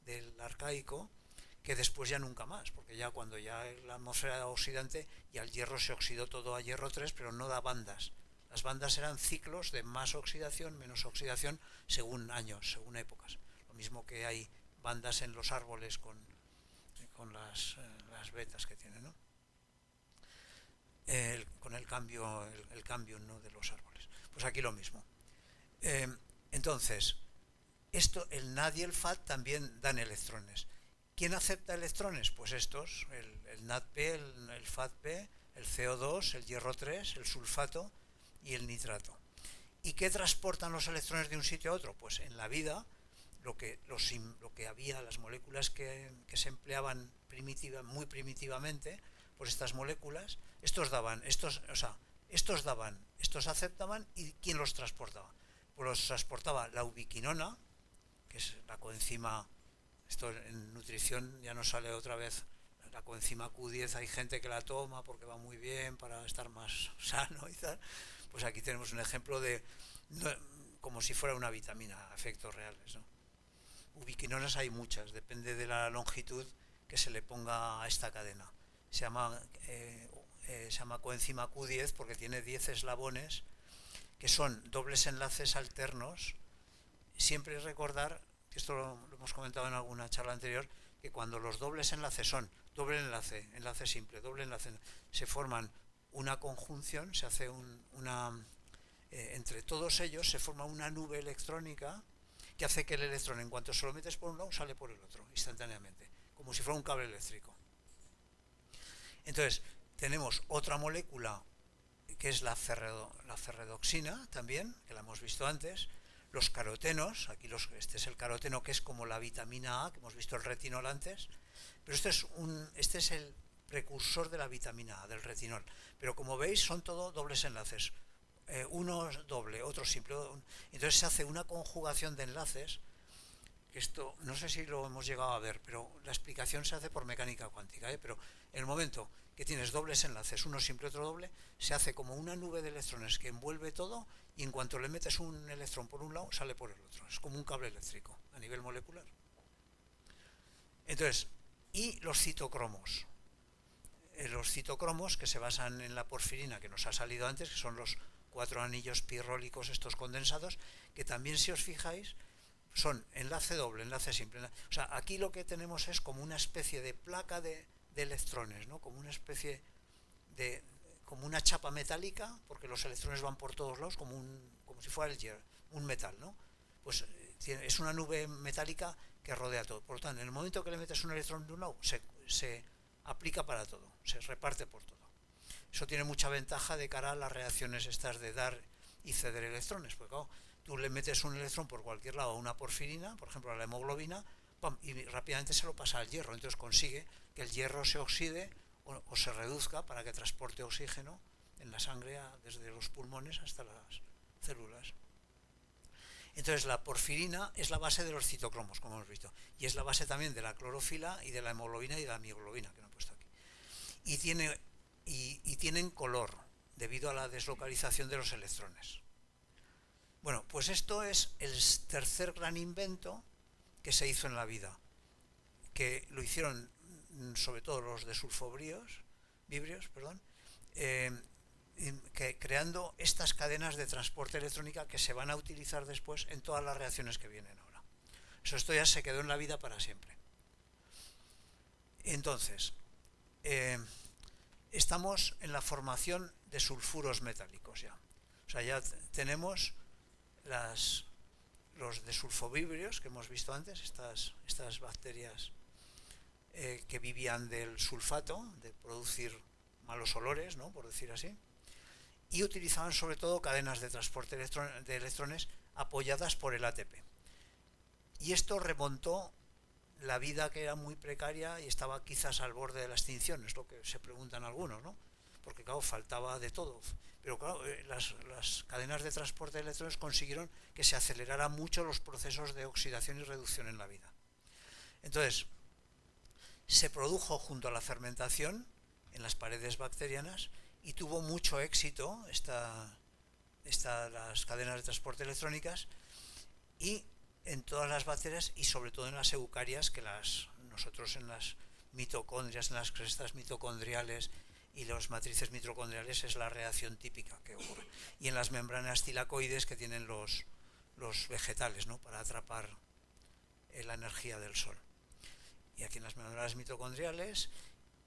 del arcaico, que después ya nunca más, porque ya cuando ya la atmósfera era oxidante, ya el hierro se oxidó todo a hierro 3, pero no da bandas. Las bandas eran ciclos de más oxidación, menos oxidación, según años, según épocas. Lo mismo que hay bandas en los árboles con las vetas que tienen, ¿no? Con el cambio, ¿no?, de los árboles. Pues aquí lo mismo. Entonces, el NAD y el FAD también dan electrones. ¿Quién acepta electrones? Pues estos, el NADP, el FADP, el CO2, el hierro 3, el sulfato y el nitrato. ¿Y qué transportan los electrones de un sitio a otro? Pues en la vida lo que había, las moléculas que se empleaban muy primitivamente, pues estas moléculas, estos aceptaban, y ¿quién los transportaba? Pues los transportaba la ubiquinona, que es la coenzima, esto en nutrición ya nos sale otra vez, la coenzima Q10, hay gente que la toma porque va muy bien para estar más sano y tal. Pues aquí tenemos un ejemplo de, como si fuera una vitamina, a efectos reales, ¿no? Ubiquinonas hay muchas, depende de la longitud que se le ponga a esta cadena. Se llama coenzima Q10 porque tiene 10 eslabones que son dobles enlaces alternos. Siempre recordar, que esto lo hemos comentado en alguna charla anterior, que cuando los dobles enlaces son doble enlace, enlace simple, doble enlace, se forman una conjunción, se hace entre todos ellos se forma una nube electrónica que hace que el electrón, en cuanto se lo metes por un lado, sale por el otro, instantáneamente, como si fuera un cable eléctrico. Entonces, tenemos otra molécula que es la ferredoxina también, que la hemos visto antes, los carotenos, este es el caroteno, que es como la vitamina A, que hemos visto el retinol antes, pero este es el precursor de la vitamina A, del retinol. Pero como veis, son todo dobles enlaces. Uno doble, otro simple. Entonces se hace una conjugación de enlaces, que esto no sé si lo hemos llegado a ver, pero la explicación se hace por mecánica cuántica, pero en el momento que tienes dobles enlaces, uno simple, otro doble, se hace como una nube de electrones que envuelve todo, y en cuanto le metes un electrón por un lado, sale por el otro. Es como un cable eléctrico a nivel molecular. Entonces, y los citocromos. Los citocromos, que se basan en la porfirina que nos ha salido antes, que son los 4 anillos pirrólicos estos condensados, que también, si os fijáis, son enlace doble, enlace simple. O sea, aquí lo que tenemos es como una especie de placa de electrones, ¿no? Como una especie de, como una chapa metálica, porque los electrones van por todos lados, como si fuera un metal, ¿no? Pues es una nube metálica que rodea todo. Por lo tanto, en el momento que le metes un electrón de un lado, se aplica para todo, se reparte por todo. Eso tiene mucha ventaja de cara a las reacciones estas de dar y ceder electrones, porque claro, tú le metes un electrón por cualquier lado a una porfirina, por ejemplo a la hemoglobina, ¡pam!, y rápidamente se lo pasa al hierro. Entonces consigue que el hierro se oxide o se reduzca para que transporte oxígeno en la sangre desde los pulmones hasta las células. Entonces la porfirina es la base de los citocromos, como hemos visto, y es la base también de la clorofila y de la hemoglobina y de la mioglobina, que no he puesto aquí. Y tienen color debido a la deslocalización de los electrones. Bueno, pues esto es el tercer gran invento que se hizo en la vida, que lo hicieron sobre todo los de sulfovibrios, creando estas cadenas de transporte electrónica que se van a utilizar después en todas las reacciones que vienen ahora. Esto ya se quedó en la vida para siempre. Entonces, estamos en la formación de sulfuros metálicos ya. O sea, ya tenemos los desulfovibrios que hemos visto antes, estas bacterias que vivían del sulfato, de producir malos olores, ¿no?, por decir así, y utilizaban sobre todo cadenas de transporte de electrones apoyadas por el ATP. Y esto remontó la vida, que era muy precaria y estaba quizás al borde de la extinción, es lo que se preguntan algunos, ¿no? Porque claro, faltaba de todo. Pero claro, las cadenas de transporte de electrones consiguieron que se aceleraran mucho los procesos de oxidación y reducción en la vida. Entonces, se produjo junto a la fermentación en las paredes bacterianas y tuvo mucho éxito las cadenas de transporte electrónicas, y en todas las bacterias y sobre todo en las eucarias, que nosotros en las mitocondrias, en las crestas mitocondriales y las matrices mitocondriales es la reacción típica que ocurre. Y en las membranas tilacoides que tienen los vegetales, ¿no?, para atrapar la energía del sol. Y aquí en las membranas mitocondriales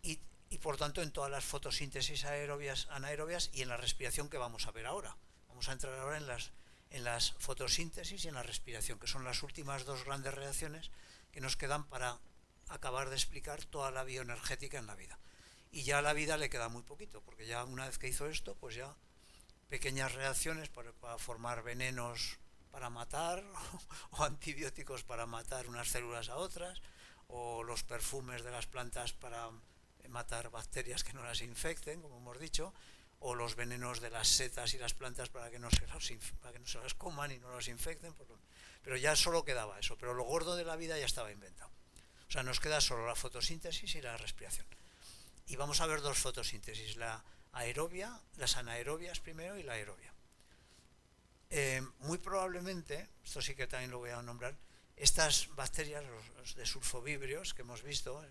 y por tanto en todas las fotosíntesis aerobias, anaerobias y en la respiración, que vamos a ver ahora. Vamos a entrar ahora en las fotosíntesis y en la respiración, que son las últimas dos grandes reacciones que nos quedan para acabar de explicar toda la bioenergética en la vida. Y ya a la vida le queda muy poquito, porque ya una vez que hizo esto, pues ya pequeñas reacciones para formar venenos para matar, o antibióticos para matar unas células a otras, o los perfumes de las plantas para matar bacterias que no las infecten, como hemos dicho, o los venenos de las setas y las plantas para que no se las coman y no los infecten. Pero ya solo quedaba eso, pero lo gordo de la vida ya estaba inventado. O sea, nos queda solo la fotosíntesis y la respiración. Y vamos a ver dos fotosíntesis, la aerobia, las anaerobias primero y la aerobia. Muy probablemente, esto sí que también lo voy a nombrar, estas bacterias, los de sulfovibrios que hemos visto,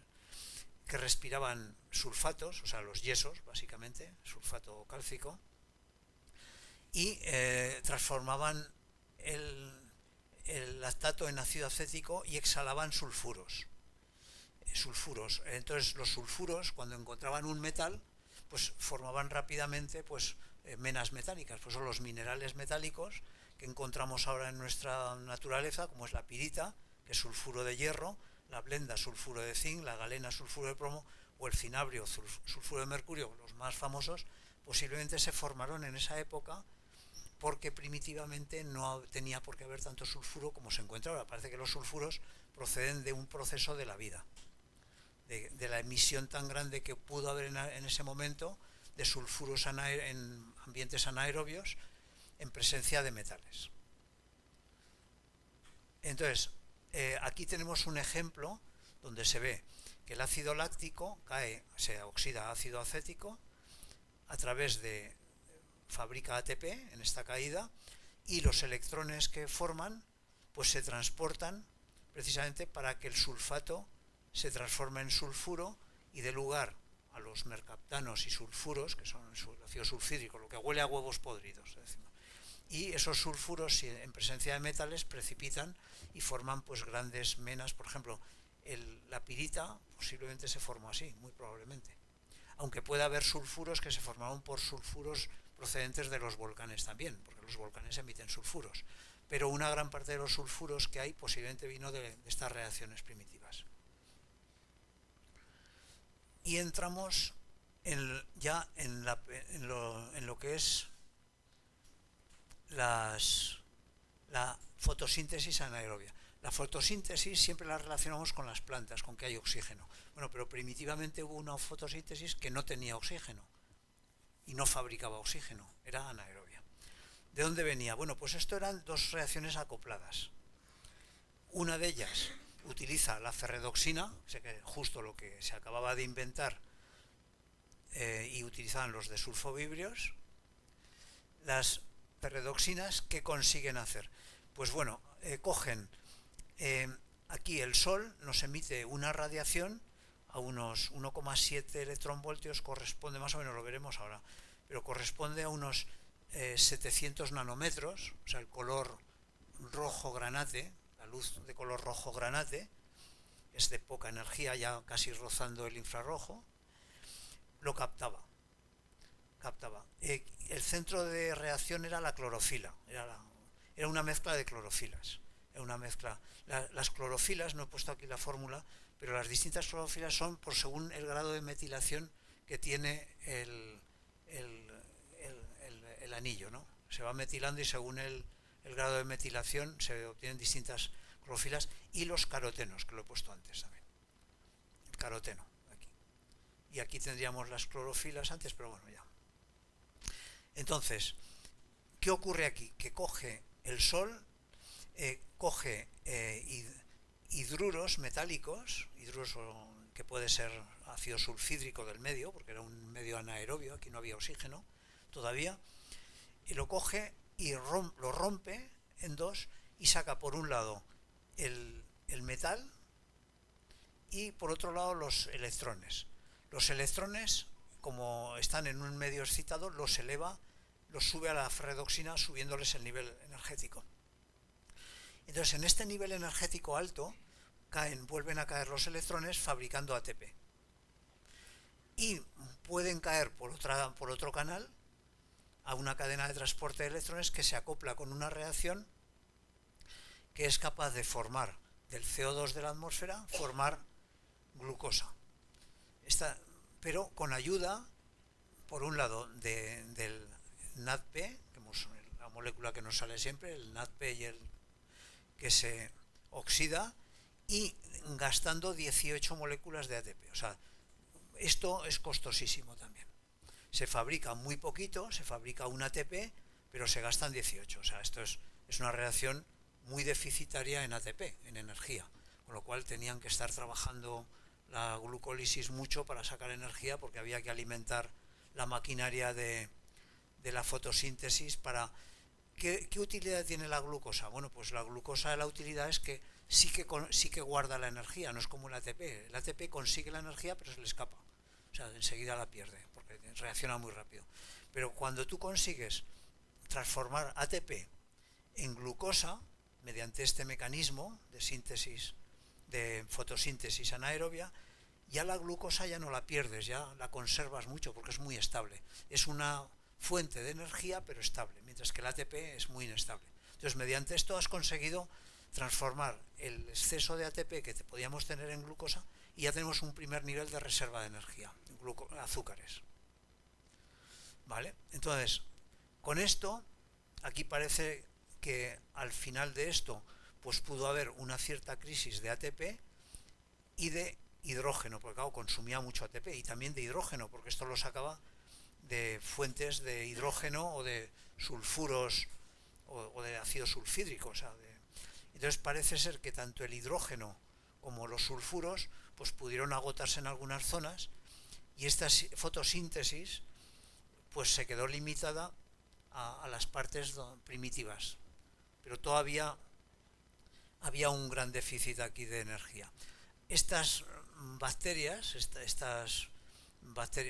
que respiraban sulfatos, o sea, los yesos, básicamente, sulfato cálcico, y transformaban el lactato en ácido acético y exhalaban sulfuros. Entonces los sulfuros, cuando encontraban un metal, pues formaban rápidamente pues menas metálicas, pues son los minerales metálicos que encontramos ahora en nuestra naturaleza, como es la pirita, que es sulfuro de hierro, la blenda sulfuro de zinc, la galena sulfuro de plomo o el cinabrio sulfuro de mercurio, los más famosos, posiblemente se formaron en esa época porque primitivamente no tenía por qué haber tanto sulfuro como se encuentra ahora. Parece que los sulfuros proceden de un proceso de la vida, de la emisión tan grande que pudo haber en ese momento de sulfuros en ambientes anaerobios en presencia de metales. Entonces, aquí tenemos un ejemplo donde se ve que el ácido láctico se oxida a ácido acético a través de fabrica ATP en esta caída, y los electrones que forman pues se transportan precisamente para que el sulfato se transforme en sulfuro y dé lugar a los mercaptanos y sulfuros, que son el ácido sulfídrico, lo que huele a huevos podridos, decimos. Y esos sulfuros en presencia de metales precipitan y forman pues grandes menas. Por ejemplo, la pirita posiblemente se formó así, muy probablemente, aunque pueda haber sulfuros que se formaron por sulfuros procedentes de los volcanes también, porque los volcanes emiten sulfuros, pero una gran parte de los sulfuros que hay posiblemente vino de estas reacciones primitivas. Y entramos ya en lo que es la fotosíntesis anaerobia. La fotosíntesis siempre la relacionamos con las plantas, con que hay oxígeno. Bueno, pero primitivamente hubo una fotosíntesis que no tenía oxígeno y no fabricaba oxígeno, era anaerobia. ¿De dónde venía? Bueno, pues esto eran dos reacciones acopladas. Una de ellas utiliza la ferredoxina, justo lo que se acababa de inventar, y utilizaban los de sulfovibrios. Las ferredoxinas, ¿qué consiguen hacer? Pues bueno, cogen, aquí el Sol nos emite una radiación a unos 1,7 electronvoltios, corresponde, más o menos lo veremos ahora, pero corresponde a unos 700 nanómetros, o sea, el color rojo granate, la luz de color rojo granate, es de poca energía, ya casi rozando el infrarrojo, lo captaba. El centro de reacción era la clorofila, era una mezcla de clorofilas, las clorofilas, no he puesto aquí la fórmula, pero las distintas clorofilas son por según el grado de metilación que tiene el anillo, ¿no? Se va metilando y según el grado de metilación se obtienen distintas clorofilas, y los carotenos, que lo he puesto antes también. El caroteno, aquí. Y aquí tendríamos las clorofilas antes, pero bueno, ya. Entonces, ¿qué ocurre aquí? Que coge el Sol, coge hidruros metálicos, que puede ser ácido sulfídrico del medio, porque era un medio anaerobio, aquí no había oxígeno todavía, y lo coge y lo rompe en dos y saca por un lado el metal y por otro lado los electrones. Los electrones, como están en un medio excitado, los eleva, los sube a la ferredoxina subiéndoles el nivel energético. Entonces, en este nivel energético alto vuelven a caer los electrones fabricando ATP. Y pueden caer por otro canal a una cadena de transporte de electrones que se acopla con una reacción que es capaz de formar del CO2 de la atmósfera, formar glucosa. Pero con ayuda, por un lado, del NADP, la molécula que nos sale siempre, el NADP y el que se oxida, y gastando 18 moléculas de ATP. O sea, esto es costosísimo también. Se fabrica muy poquito, se fabrica un ATP, pero se gastan 18. O sea, esto es una reacción muy deficitaria en ATP, en energía. Con lo cual tenían que estar trabajando la glucólisis mucho para sacar energía, porque había que alimentar la maquinaria de la fotosíntesis para... ¿Qué utilidad tiene la glucosa? Bueno, pues la glucosa, la utilidad es que sí que guarda la energía, no es como el ATP. El ATP consigue la energía, pero se le escapa. O sea, enseguida la pierde, porque reacciona muy rápido. Pero cuando tú consigues transformar ATP en glucosa, mediante este mecanismo de síntesis, de fotosíntesis anaerobia, ya la glucosa ya no la pierdes, ya la conservas mucho porque es muy estable. Es una fuente de energía pero estable, mientras que el ATP es muy inestable. Entonces, mediante esto has conseguido transformar el exceso de ATP que podíamos tener en glucosa y ya tenemos un primer nivel de reserva de energía, azúcares. ¿Vale? Entonces, con esto, aquí parece que al final de esto pues pudo haber una cierta crisis de ATP y de hidrógeno, porque claro, consumía mucho ATP, y también de hidrógeno, porque esto lo sacaba de fuentes de hidrógeno o de sulfuros o de ácido sulfídrico. O sea, entonces parece ser que tanto el hidrógeno como los sulfuros pues pudieron agotarse en algunas zonas, y esta fotosíntesis pues se quedó limitada a las partes primitivas, pero todavía había un gran déficit aquí de energía. Estas bacterias,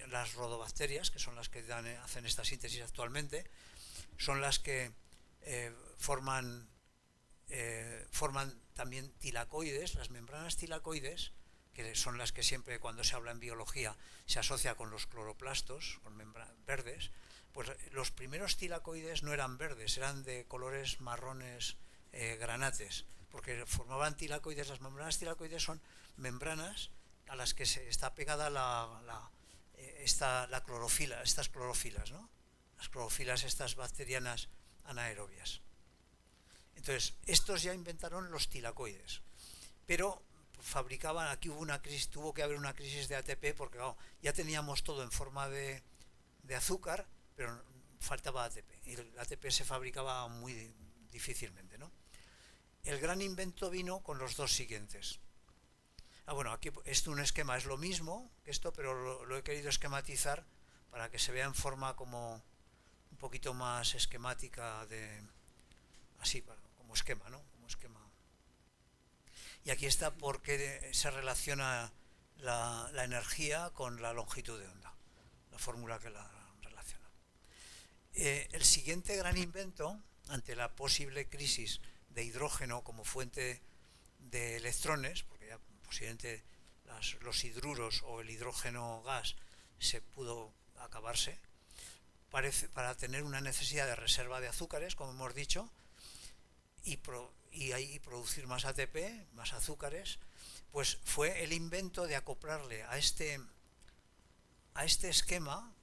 las rodobacterias, que son las que hacen esta síntesis actualmente, son las que forman también tilacoides, las membranas tilacoides, que son las que siempre cuando se habla en biología se asocia con los cloroplastos, con membranas verdes. Pues los primeros tilacoides no eran verdes, eran de colores marrones granates, porque formaban tilacoides. Las membranas tilacoides son membranas a las que está pegada la clorofila, estas clorofilas, ¿no? Las clorofilas estas bacterianas anaerobias. Entonces, estos ya inventaron los tilacoides, pero fabricaban, aquí hubo una crisis, tuvo que haber una crisis de ATP, porque ya teníamos todo en forma de azúcar, pero faltaba ATP, y el ATP se fabricaba muy difícilmente, ¿no? El gran invento vino con los dos siguientes. Bueno, aquí un esquema es lo mismo que esto, pero lo he querido esquematizar para que se vea en forma como un poquito más esquemática, así, como esquema, ¿no? Como esquema. Y aquí está por qué se relaciona la energía con la longitud de onda, la fórmula que la relaciona. El siguiente gran invento, ante la posible crisis de hidrógeno como fuente de electrones, porque ya posiblemente los hidruros o el hidrógeno gas se pudo acabarse, para tener una necesidad de reserva de azúcares, como hemos dicho, y ahí producir más ATP, más azúcares, pues fue el invento de acoplarle a este esquema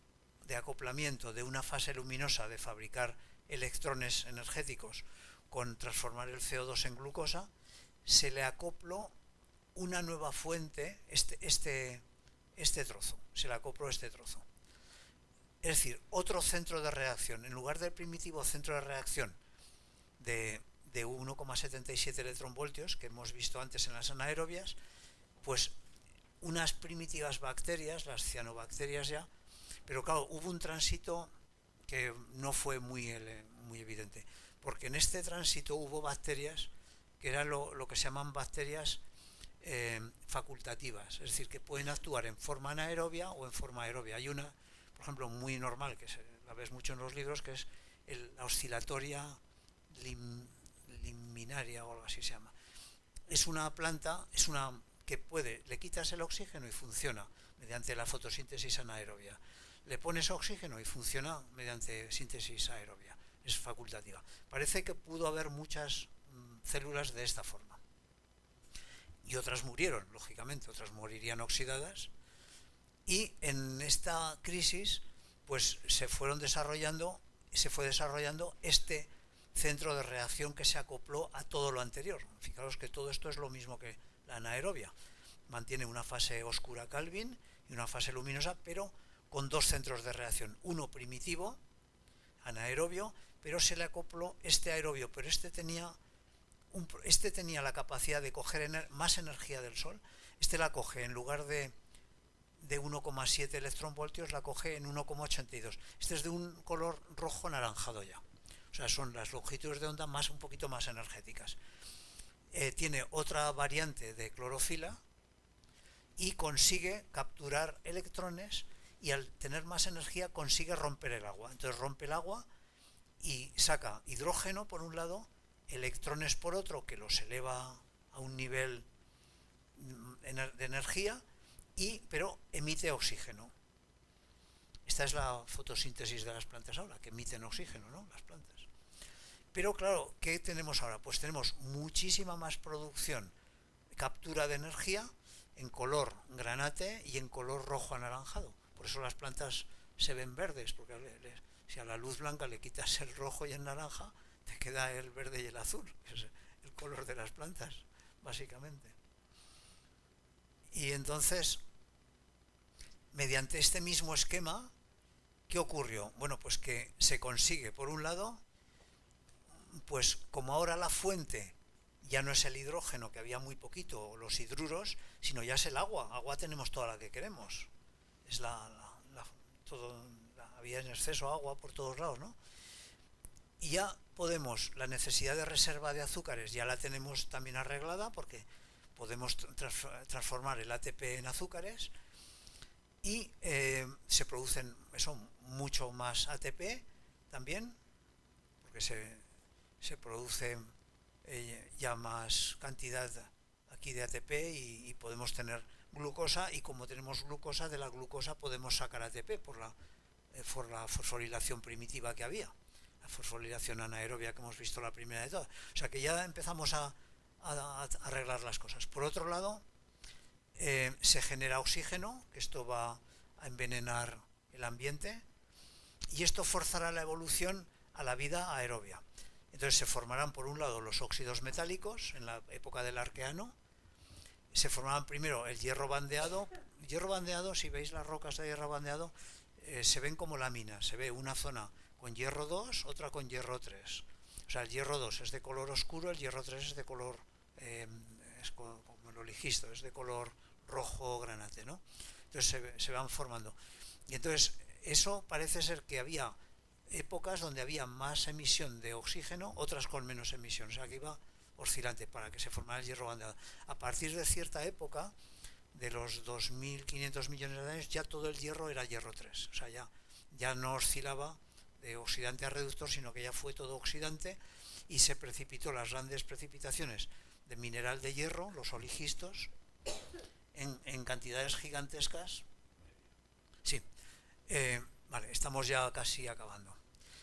de acoplamiento de una fase luminosa de fabricar electrones energéticos con transformar el CO2 en glucosa, se le acopló una nueva fuente, este trozo, se le acopló este trozo. Es decir, otro centro de reacción, en lugar del primitivo centro de reacción de 1,77 electronvoltios que hemos visto antes en las anaerobias, pues unas primitivas bacterias, las cianobacterias ya, pero claro, hubo un tránsito que no fue muy evidente, porque en este tránsito hubo bacterias que eran lo que se llaman bacterias facultativas, es decir, que pueden actuar en forma anaerobia o en forma aerobia. Hay una, por ejemplo, muy normal, que la ves mucho en los libros, que es la oscilatoria liminaria o algo así se llama. Es una planta, que le quitas el oxígeno y funciona mediante la fotosíntesis anaerobia. Le pones oxígeno y funciona mediante síntesis aerobia. Es facultativa. Parece que pudo haber muchas células de esta forma. y otras murieron, lógicamente, otras morirían oxidadas, y en esta crisis pues se fue desarrollando este centro de reacción que se acopló a todo lo anterior. Fijaros que todo esto es lo mismo que la anaerobia, mantiene una fase oscura Kelvin y una fase luminosa, pero con dos centros de reacción, uno primitivo, anaerobio, pero se le acopló este aerobio, pero este tenía la capacidad de coger más energía del Sol. Este la coge en lugar de 1,7 electronvoltios, la coge en 1,82. Este es de un color rojo anaranjado ya. O sea, son las longitudes de onda un poquito más energéticas. Tiene otra variante de clorofila y consigue capturar electrones, y al tener más energía consigue romper el agua. Entonces rompe el agua y saca hidrógeno por un lado, electrones por otro, que los eleva a un nivel de energía, pero emite oxígeno. Esta es la fotosíntesis de las plantas ahora, que emiten oxígeno, ¿no?, las plantas. Pero claro, ¿qué tenemos ahora? Pues tenemos muchísima más producción, captura de energía en color granate y en color rojo anaranjado. Por eso las plantas se ven verdes, porque si a la luz blanca le quitas el rojo y el naranja, te queda el verde y el azul, que es el color de las plantas, básicamente. Y entonces, mediante este mismo esquema, ¿qué ocurrió? Bueno, pues que se consigue, por un lado, pues como ahora la fuente ya no es el hidrógeno, que había muy poquito, o los hidruros, sino ya es el agua. Agua tenemos toda la que queremos. Es había en exceso agua por todos lados, ¿no? Y ya podemos, la necesidad de reserva de azúcares ya la tenemos también arreglada, porque podemos transformar el ATP en azúcares, y se producen mucho más ATP también, porque se produce ya más cantidad aquí de ATP, y podemos tener glucosa, y como tenemos glucosa, de la glucosa podemos sacar ATP por la fosforilación primitiva que había, la fosforilación anaerobia que hemos visto la primera de todas. O sea que ya empezamos a arreglar las cosas. Por otro lado, se genera oxígeno, que esto va a envenenar el ambiente, y esto forzará la evolución a la vida aerobia. Entonces se formarán, por un lado, los óxidos metálicos en la época del Arqueano. Se formaban primero el hierro bandeado. Hierro bandeado, si veis las rocas de hierro bandeado, se ven como láminas. Se ve una zona con hierro 2, otra con hierro 3. O sea, el hierro 2 es de color oscuro, el hierro 3 es de color, es como lo ligisto, es de color rojo granate, ¿no? Entonces se van formando. Y entonces eso parece ser que había épocas donde había más emisión de oxígeno, otras con menos emisión. O sea, que iba oscilante para que se formara el hierro bandeado. A partir de cierta época, de los 2.500 millones de años, ya todo el hierro era hierro 3. O sea, ya no oscilaba de oxidante a reductor, sino que ya fue todo oxidante, y se precipitó las grandes precipitaciones de mineral de hierro, los oligistos, en cantidades gigantescas. Sí, vale, estamos ya casi acabando.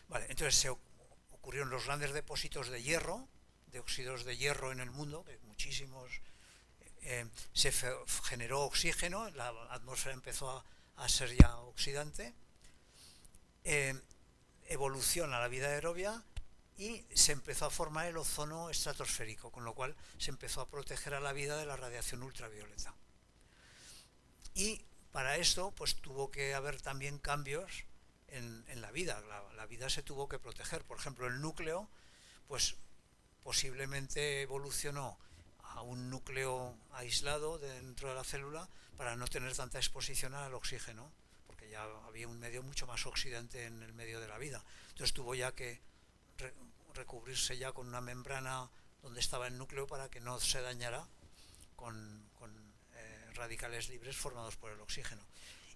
Vale, entonces se ocurrieron los grandes depósitos de hierro, de óxidos de hierro en el mundo, que muchísimos. Se generó oxígeno, la atmósfera empezó a ser ya oxidante. Evoluciona la vida aerobia y se empezó a formar el ozono estratosférico, con lo cual se empezó a proteger a la vida de la radiación ultravioleta. Y para esto pues tuvo que haber también cambios en la vida. La vida se tuvo que proteger. Por ejemplo, el núcleo pues posiblemente evolucionó a un núcleo aislado dentro de la célula para no tener tanta exposición al oxígeno, porque ya había un medio mucho más oxidante en el medio de la vida. Entonces tuvo ya que recubrirse ya con una membrana donde estaba el núcleo para que no se dañara con radicales libres formados por el oxígeno.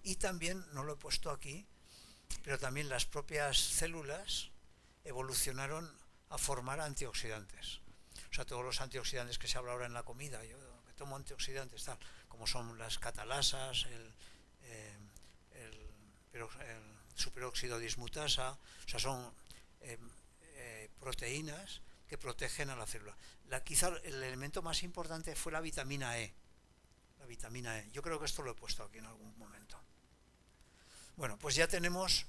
Y también, no lo he puesto aquí, pero también las propias células evolucionaron a formar antioxidantes. O sea, todos los antioxidantes que se habla ahora en la comida, yo que tomo antioxidantes, tal, como son las catalasas, el superóxido dismutasa, o sea, son proteínas que protegen a la célula. Quizá el elemento más importante fue la vitamina E. La vitamina E. Yo creo que esto lo he puesto aquí en algún momento. Bueno, pues ya tenemos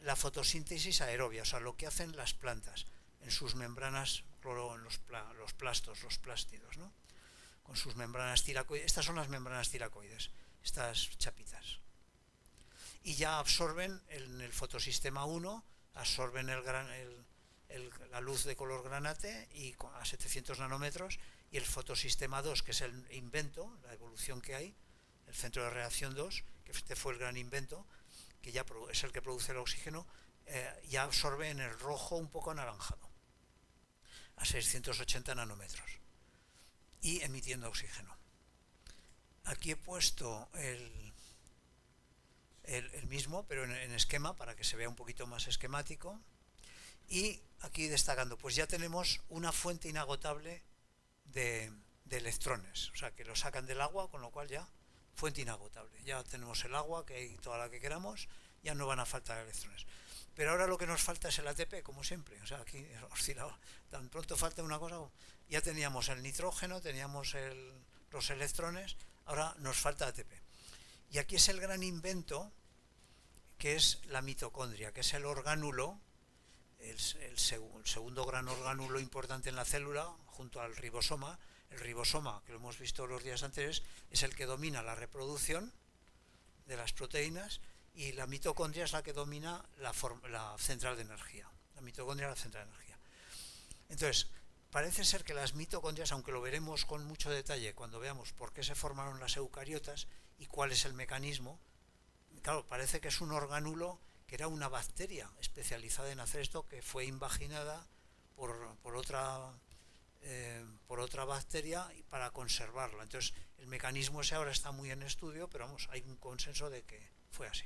la fotosíntesis aerobia, o sea, lo que hacen las plantas en sus membranas, en los plastos, los plástidos, ¿no? Con sus membranas tilacoides. Estas son las membranas tilacoides, estas chapitas. Y ya absorben en el fotosistema 1, absorben la luz de color granate y a 700 nanómetros, y el fotosistema 2, que es el invento, la evolución que hay, el centro de reacción 2, que este fue el gran invento, que ya es el que produce el oxígeno, ya absorbe en el rojo un poco anaranjado, a 680 nanómetros, y emitiendo oxígeno. Aquí he puesto el mismo, pero en esquema, para que se vea un poquito más esquemático. Y aquí destacando, pues ya tenemos una fuente inagotable de electrones, o sea, que lo sacan del agua, con lo cual ya fuente inagotable. Ya tenemos el agua, que hay toda la que queramos, ya no van a faltar electrones. Pero ahora lo que nos falta es el ATP, como siempre. O sea, aquí oscilaba, tan pronto falta una cosa, ya teníamos el nitrógeno, teníamos los electrones, ahora nos falta ATP. Y aquí es el gran invento, que es la mitocondria, que es el orgánulo, el segundo gran orgánulo importante en la célula, junto al ribosoma. El ribosoma, que lo hemos visto los días anteriores, es el que domina la reproducción de las proteínas, y la mitocondria es la que domina la central de energía. La mitocondria es la central de energía. Entonces, parece ser que las mitocondrias, aunque lo veremos con mucho detalle cuando veamos por qué se formaron las eucariotas y cuál es el mecanismo, claro, parece que es un orgánulo que era una bacteria especializada en hacer esto, que fue invaginada por otra bacteria para conservarla. Entonces, el mecanismo ese ahora está muy en estudio, pero vamos, hay un consenso de que fue así.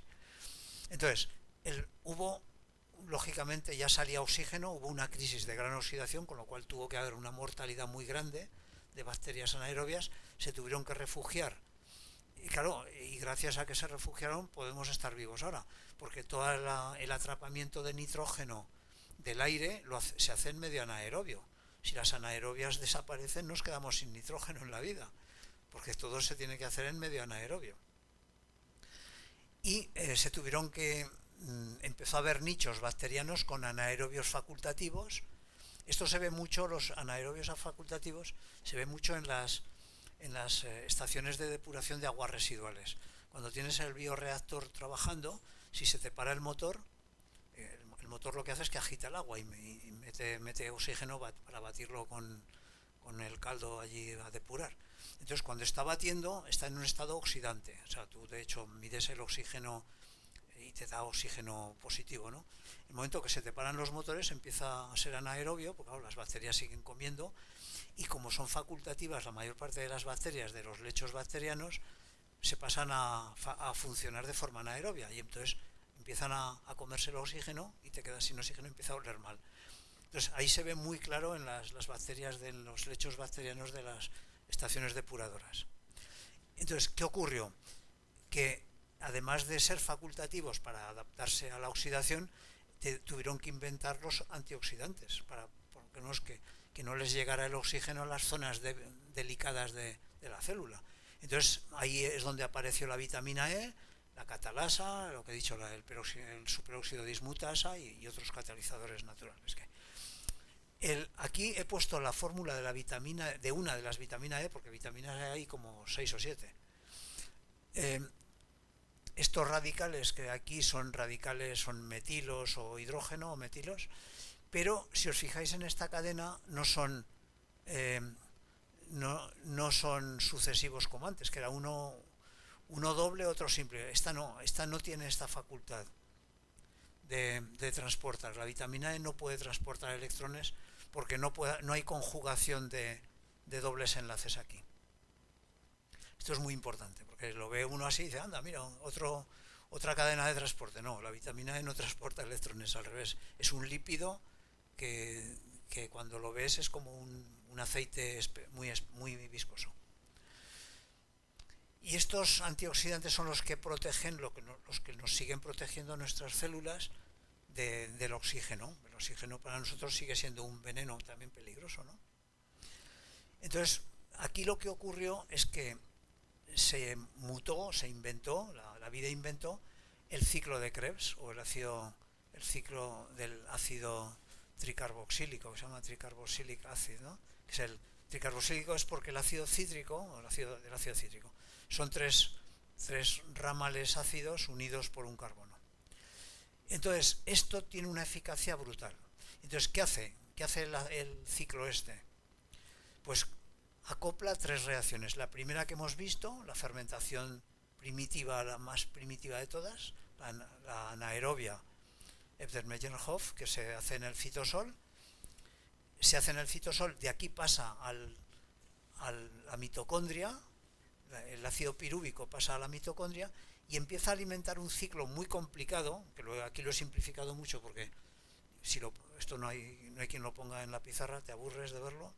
Entonces, lógicamente ya salía oxígeno, hubo una crisis de gran oxidación, con lo cual tuvo que haber una mortalidad muy grande de bacterias anaerobias, se tuvieron que refugiar. Y claro, y gracias a que se refugiaron podemos estar vivos ahora, porque todo el atrapamiento de nitrógeno del aire se hace en medio anaerobio. Si las anaerobias desaparecen, nos quedamos sin nitrógeno en la vida, porque todo se tiene que hacer en medio anaerobio. Y empezó a haber nichos bacterianos con anaerobios facultativos. Esto se ve mucho, los anaerobios facultativos, se ve mucho en las estaciones de depuración de aguas residuales. Cuando tienes el bioreactor trabajando, si se te para el motor lo que hace es que agita el agua y mete oxígeno para batirlo con el caldo allí a depurar. Entonces, cuando está batiendo, está en un estado oxidante. O sea, tú de hecho mides el oxígeno y te da oxígeno positivo, ¿no? En el momento que se te paran los motores, empieza a ser anaerobio, porque claro, las bacterias siguen comiendo, y como son facultativas la mayor parte de las bacterias de los lechos bacterianos, se pasan a funcionar de forma anaerobia, y entonces empiezan a comerse el oxígeno y te quedas sin oxígeno y empieza a oler mal. Entonces ahí se ve muy claro en las bacterias de los lechos bacterianos de las estaciones depuradoras. Entonces, ¿qué ocurrió? Que además de ser facultativos para adaptarse a la oxidación, tuvieron que inventar los antioxidantes para que no les llegara el oxígeno a las zonas delicadas de la célula. Entonces ahí es donde apareció la vitamina E, la catalasa, lo que he dicho, el superóxido dismutasa y otros catalizadores naturales. Aquí he puesto la fórmula de una de las vitaminas E, porque vitaminas E hay como 6 o 7. Estos radicales que aquí son metilos o hidrógeno o metilos, pero si os fijáis en esta cadena no son sucesivos como antes, que era uno doble, otro simple. Esta no tiene esta facultad de transportar. La vitamina E no puede transportar electrones porque no hay conjugación de dobles enlaces aquí. Esto es muy importante, porque lo ve uno así y dice, anda, mira, otra cadena de transporte. No, la vitamina E no transporta electrones, al revés. Es un lípido que cuando lo ves es como un aceite muy viscoso. Y estos antioxidantes son los que protegen, los que nos siguen protegiendo nuestras células del oxígeno. El oxígeno para nosotros sigue siendo un veneno también peligroso, ¿no? Entonces, aquí lo que ocurrió es que se mutó, se inventó, la vida inventó el ciclo de Krebs, o el ciclo del ácido tricarboxílico, que se llama tricarboxylic acid, ¿no? Que es el tricarboxílico es porque el ácido cítrico, o el ácido cítrico, son tres ramales ácidos unidos por un carbono. Entonces, esto tiene una eficacia brutal. Entonces, ¿qué hace? ¿Qué hace el ciclo este? Pues acopla tres reacciones. La primera que hemos visto, la fermentación primitiva, la más primitiva de todas, la anaerobia Epstein-Meyerhof, que se hace en el citosol. Se hace en el citosol, de aquí pasa a la mitocondria, el ácido pirúvico pasa a la mitocondria y empieza a alimentar un ciclo muy complicado, que aquí lo he simplificado mucho porque esto no hay quien lo ponga en la pizarra, te aburres de verlo.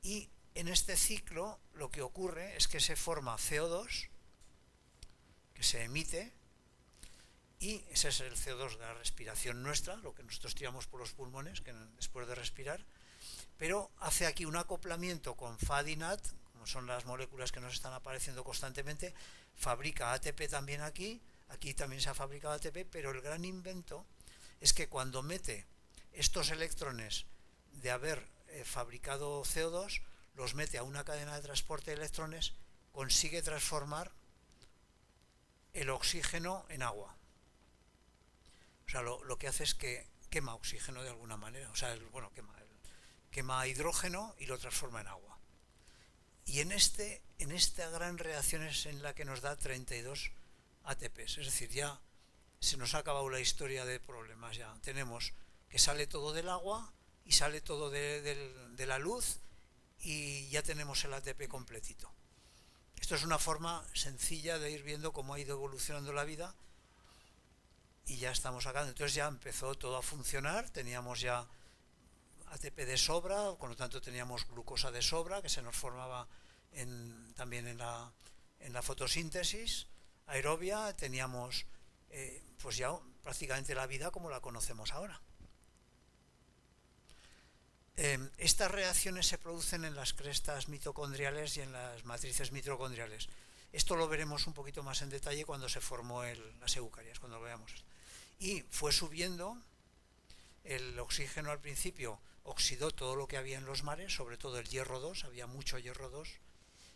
Y en este ciclo lo que ocurre es que se forma CO2, que se emite, y ese es el CO2 de la respiración nuestra, lo que nosotros tiramos por los pulmones después de respirar, pero hace aquí un acoplamiento con FAD-NAT, como son las moléculas que nos están apareciendo constantemente, fabrica ATP también aquí también se ha fabricado ATP, pero el gran invento es que cuando mete estos electrones de haber fabricado CO2, los mete a una cadena de transporte de electrones, consigue transformar el oxígeno en agua. O sea, lo que hace es que quema oxígeno de alguna manera, o sea, quema hidrógeno y lo transforma en agua. Y en esta gran reacción es en la que nos da 32 ATPs, es decir, ya se nos ha acabado la historia de problemas, ya tenemos que sale todo del agua y sale todo de la luz y ya tenemos el ATP completito. Esto es una forma sencilla de ir viendo cómo ha ido evolucionando la vida y ya estamos acá. Entonces ya empezó todo a funcionar, teníamos ya ATP de sobra, por lo tanto teníamos glucosa de sobra que se nos formaba también en la fotosíntesis aerobia, teníamos pues ya prácticamente la vida como la conocemos ahora. Estas reacciones se producen en las crestas mitocondriales y en las matrices mitocondriales. Esto lo veremos un poquito más en detalle cuando se formó las eucarias, cuando lo veamos. Y fue subiendo, el oxígeno al principio oxidó todo lo que había en los mares, sobre todo el hierro 2, había mucho hierro 2,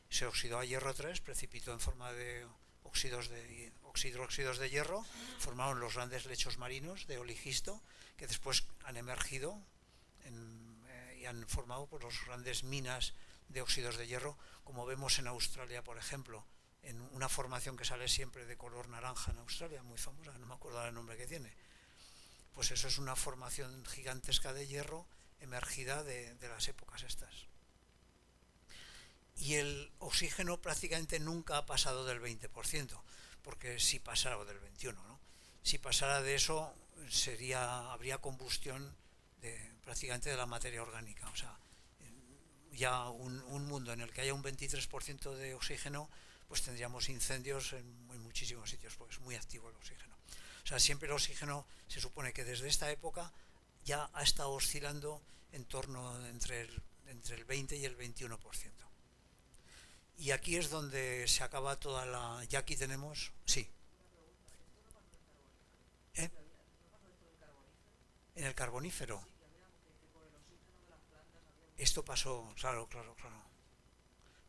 se oxidó a hierro 3, precipitó en forma de hidróxidos de hierro, formaron los grandes lechos marinos de oligisto, que después han emergido y han formado por las grandes minas de óxidos de hierro, como vemos en Australia, por ejemplo, en una formación que sale siempre de color naranja en Australia, muy famosa, no me acuerdo el nombre que tiene. Pues eso es una formación gigantesca de hierro emergida de las épocas estas. Y el oxígeno prácticamente nunca ha pasado del 20%, porque si pasara, o del 21%, ¿no? Si pasara de eso, habría combustión prácticamente de la materia orgánica. O sea, ya un mundo en el que haya un 23% de oxígeno, pues tendríamos incendios en muchísimos sitios, porque es muy activo el oxígeno. O sea, siempre el oxígeno se supone que desde esta época ya ha estado oscilando en torno entre el 20 y el 21%. Y aquí es donde se acaba toda la... Ya aquí tenemos... Sí. ¿Eh? En el carbonífero. Esto pasó, claro.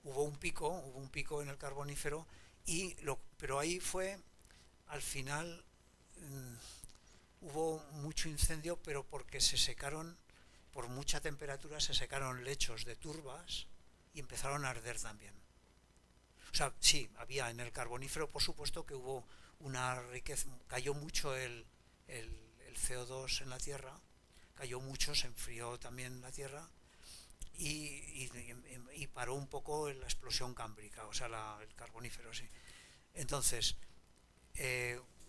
Hubo un pico en el carbonífero, pero ahí fue, al final, hubo mucho incendio, pero porque se secaron, por mucha temperatura, se secaron lechos de turbas y empezaron a arder también. O sea, sí, había en el carbonífero, por supuesto que hubo una riqueza, cayó mucho el CO2 en la Tierra, cayó mucho, se enfrió también la Tierra y paró un poco la explosión cámbrica, o sea, el carbonífero, sí. Entonces,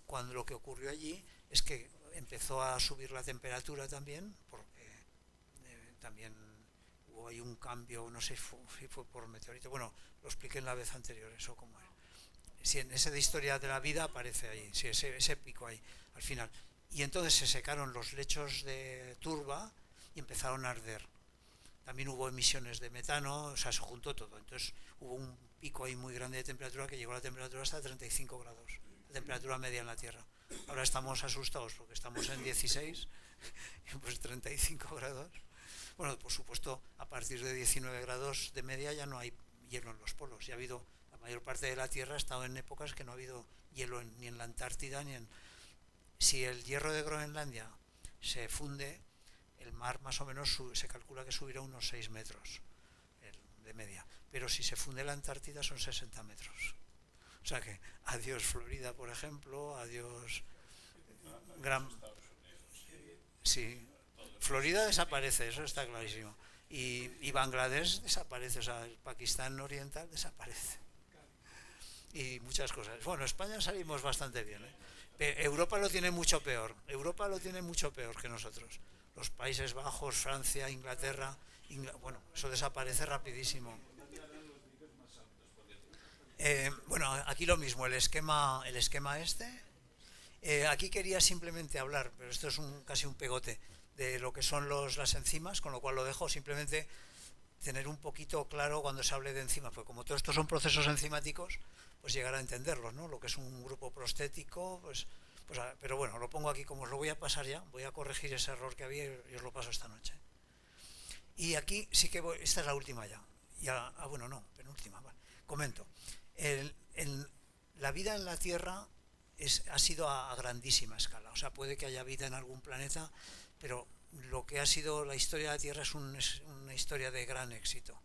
cuando lo que ocurrió allí es que empezó a subir la temperatura también, porque también hubo ahí un cambio, no sé si fue por meteorito, bueno, lo expliqué en la vez anterior, eso como es. Sí, en esa de historia de la vida aparece ahí, sí, ese pico ahí, al final. y entonces se secaron los lechos de turba y empezaron a arder. También hubo emisiones de metano, o sea, se juntó todo. Entonces hubo un pico ahí muy grande de temperatura que llegó a la temperatura hasta 35 grados, la temperatura media en la Tierra. Ahora estamos asustados porque estamos en 16, pues 35 grados. Bueno, por supuesto, a partir de 19 grados de media ya no hay hielo en los polos. Ya ha habido, la mayor parte de la Tierra ha estado en épocas que no ha habido hielo ni en la Antártida ni en... Si el hierro de Groenlandia se funde, el mar más o menos se calcula que subirá unos 6 metros de media. Pero si se funde la Antártida son 60 metros. O sea que adiós Florida, por ejemplo, adiós Gran... Sí, Florida desaparece, eso está clarísimo. Y Bangladesh desaparece, o sea, el Pakistán oriental desaparece. Y muchas cosas. Bueno, España salimos bastante bien, ¿eh? Europa lo tiene mucho peor. Europa lo tiene mucho peor que nosotros. Los Países Bajos, Francia, Inglaterra, bueno, eso desaparece rapidísimo. Bueno, aquí lo mismo, el esquema este. Aquí quería simplemente hablar, pero esto es casi un pegote, de lo que son las enzimas, con lo cual lo dejo simplemente tener un poquito claro cuando se hable de enzimas, porque como todo esto son procesos enzimáticos, pues llegar a entenderlos, ¿no? Lo que es un grupo prostético, pero bueno, lo pongo aquí como os lo voy a pasar ya, voy a corregir ese error que había y os lo paso esta noche. Y aquí sí que esta es la última ya. Bueno, no, penúltima, vale. Comento. La vida en la Tierra ha sido a grandísima escala, o sea, puede que haya vida en algún planeta, pero lo que ha sido la historia de la Tierra es una historia de gran éxito.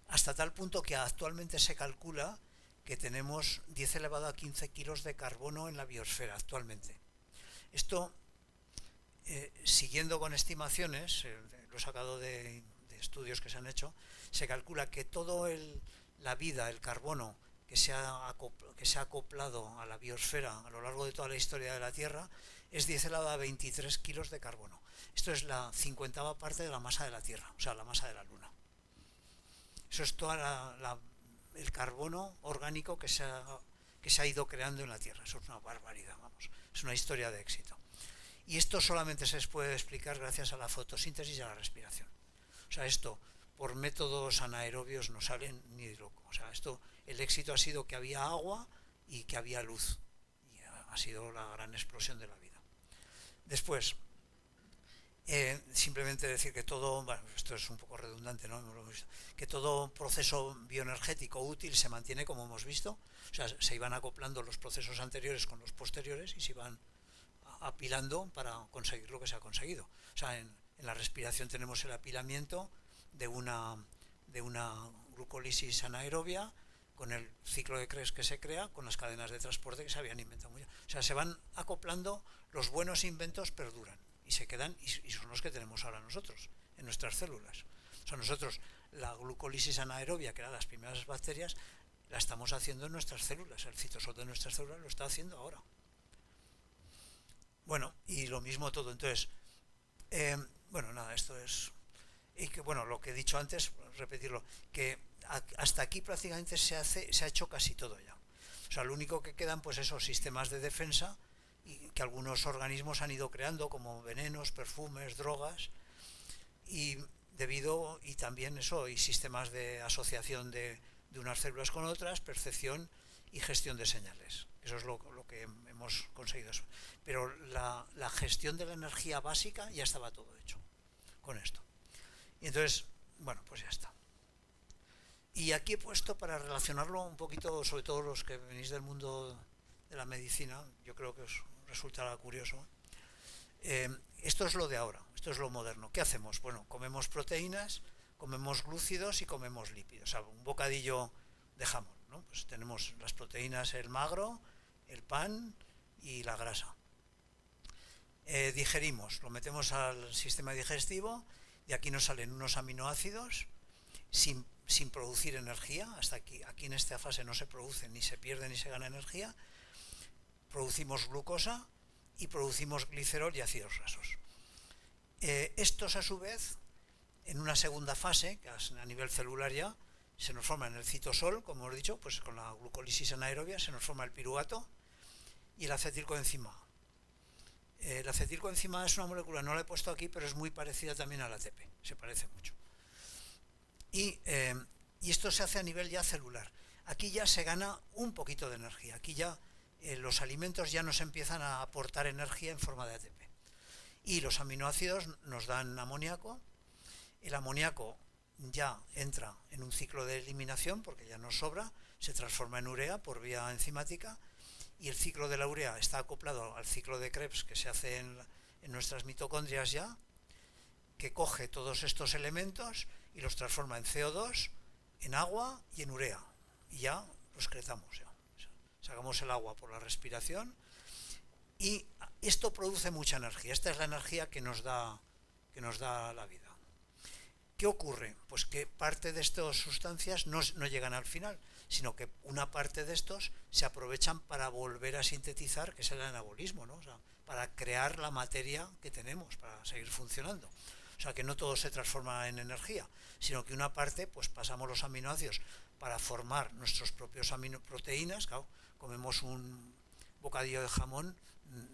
Hasta tal punto que actualmente se calcula que tenemos 10 elevado a 15 kilos de carbono en la biosfera actualmente. Esto, siguiendo con estimaciones, lo he sacado de estudios que se han hecho, se calcula que toda la vida, el carbono que se ha acoplado a la biosfera a lo largo de toda la historia de la Tierra es 10 elevado a 23 kilos de carbono. Esto es la 50ª parte de la masa de la Tierra, o sea, la masa de la Luna. Eso es todo el carbono orgánico que se ha ido creando en la Tierra. Eso es una barbaridad, vamos. Es una historia de éxito. Y esto solamente se puede explicar gracias a la fotosíntesis y a la respiración. O sea, esto por métodos anaerobios no salen ni de loco. O sea, el éxito ha sido que había agua y que había luz. Y ha sido la gran explosión de la vida. Después, simplemente decir que todo, bueno, esto es un poco redundante, ¿no? Que todo proceso bioenergético útil se mantiene como hemos visto, o sea, se iban acoplando los procesos anteriores con los posteriores y se iban apilando para conseguir lo que se ha conseguido. O sea, en la respiración tenemos el apilamiento de una glucólisis anaerobia con el ciclo de Krebs que se crea, con las cadenas de transporte que se habían inventado. O sea, se van acoplando, los buenos inventos perduran y se quedan, y son los que tenemos ahora nosotros en nuestras células. O sea, nosotros la glucólisis anaerobia, que eran las primeras bacterias, la estamos haciendo en nuestras células. El citosol de nuestras células lo está haciendo ahora. Bueno, y lo mismo todo. Entonces, bueno, nada, esto es... Y que, bueno, lo que he dicho antes, repetirlo, que hasta aquí prácticamente se ha hecho casi todo ya. O sea, lo único que quedan, pues esos sistemas de defensa y que algunos organismos han ido creando, como venenos, perfumes, drogas, y también eso, y sistemas de asociación de unas células con otras, percepción y gestión de señales. Eso es lo que hemos conseguido. Pero la gestión de la energía básica ya estaba todo hecho con esto. Y entonces, bueno, pues ya está. Y aquí he puesto, para relacionarlo un poquito, sobre todo los que venís del mundo de la medicina, yo creo que os resultará curioso. Esto es lo de ahora, esto es lo moderno. ¿Qué hacemos? Bueno, comemos proteínas, comemos glúcidos y comemos lípidos. O sea, un bocadillo de jamón, ¿no? Pues tenemos las proteínas, el magro, el pan y la grasa. Digerimos, lo metemos al sistema digestivo, de aquí nos salen unos aminoácidos sin producir energía. Hasta aquí en esta fase no se produce, ni se pierde ni se gana energía. Producimos glucosa y producimos glicerol y ácidos grasos. Estos, a su vez, en una segunda fase, que es a nivel celular ya, se nos forma en el citosol, como hemos dicho, pues con la glucólisis anaerobia se nos forma el piruvato y el acetilcoenzima A. La acetilcoenzima es una molécula, no la he puesto aquí, pero es muy parecida también al ATP, se parece mucho. Y esto se hace a nivel ya celular. Aquí ya se gana un poquito de energía, aquí ya los alimentos ya nos empiezan a aportar energía en forma de ATP. Y los aminoácidos nos dan amoníaco, el amoníaco ya entra en un ciclo de eliminación porque ya nos sobra, se transforma en urea por vía enzimática, y el ciclo de la urea está acoplado al ciclo de Krebs que se hace en nuestras mitocondrias ya, que coge todos estos elementos y los transforma en CO2, en agua y en urea, y ya los excretamos, ya sacamos el agua por la respiración, y esto produce mucha energía. Esta es la energía que nos da la vida. ¿Qué ocurre? Pues que parte de estas sustancias no llegan al final, sino que una parte de estos se aprovechan para volver a sintetizar, que es el anabolismo, ¿no? O sea, para crear la materia que tenemos, para seguir funcionando. O sea, que no todo se transforma en energía, sino que una parte, pues pasamos los aminoácidos para formar nuestros propios proteínas. Claro, comemos un bocadillo de jamón,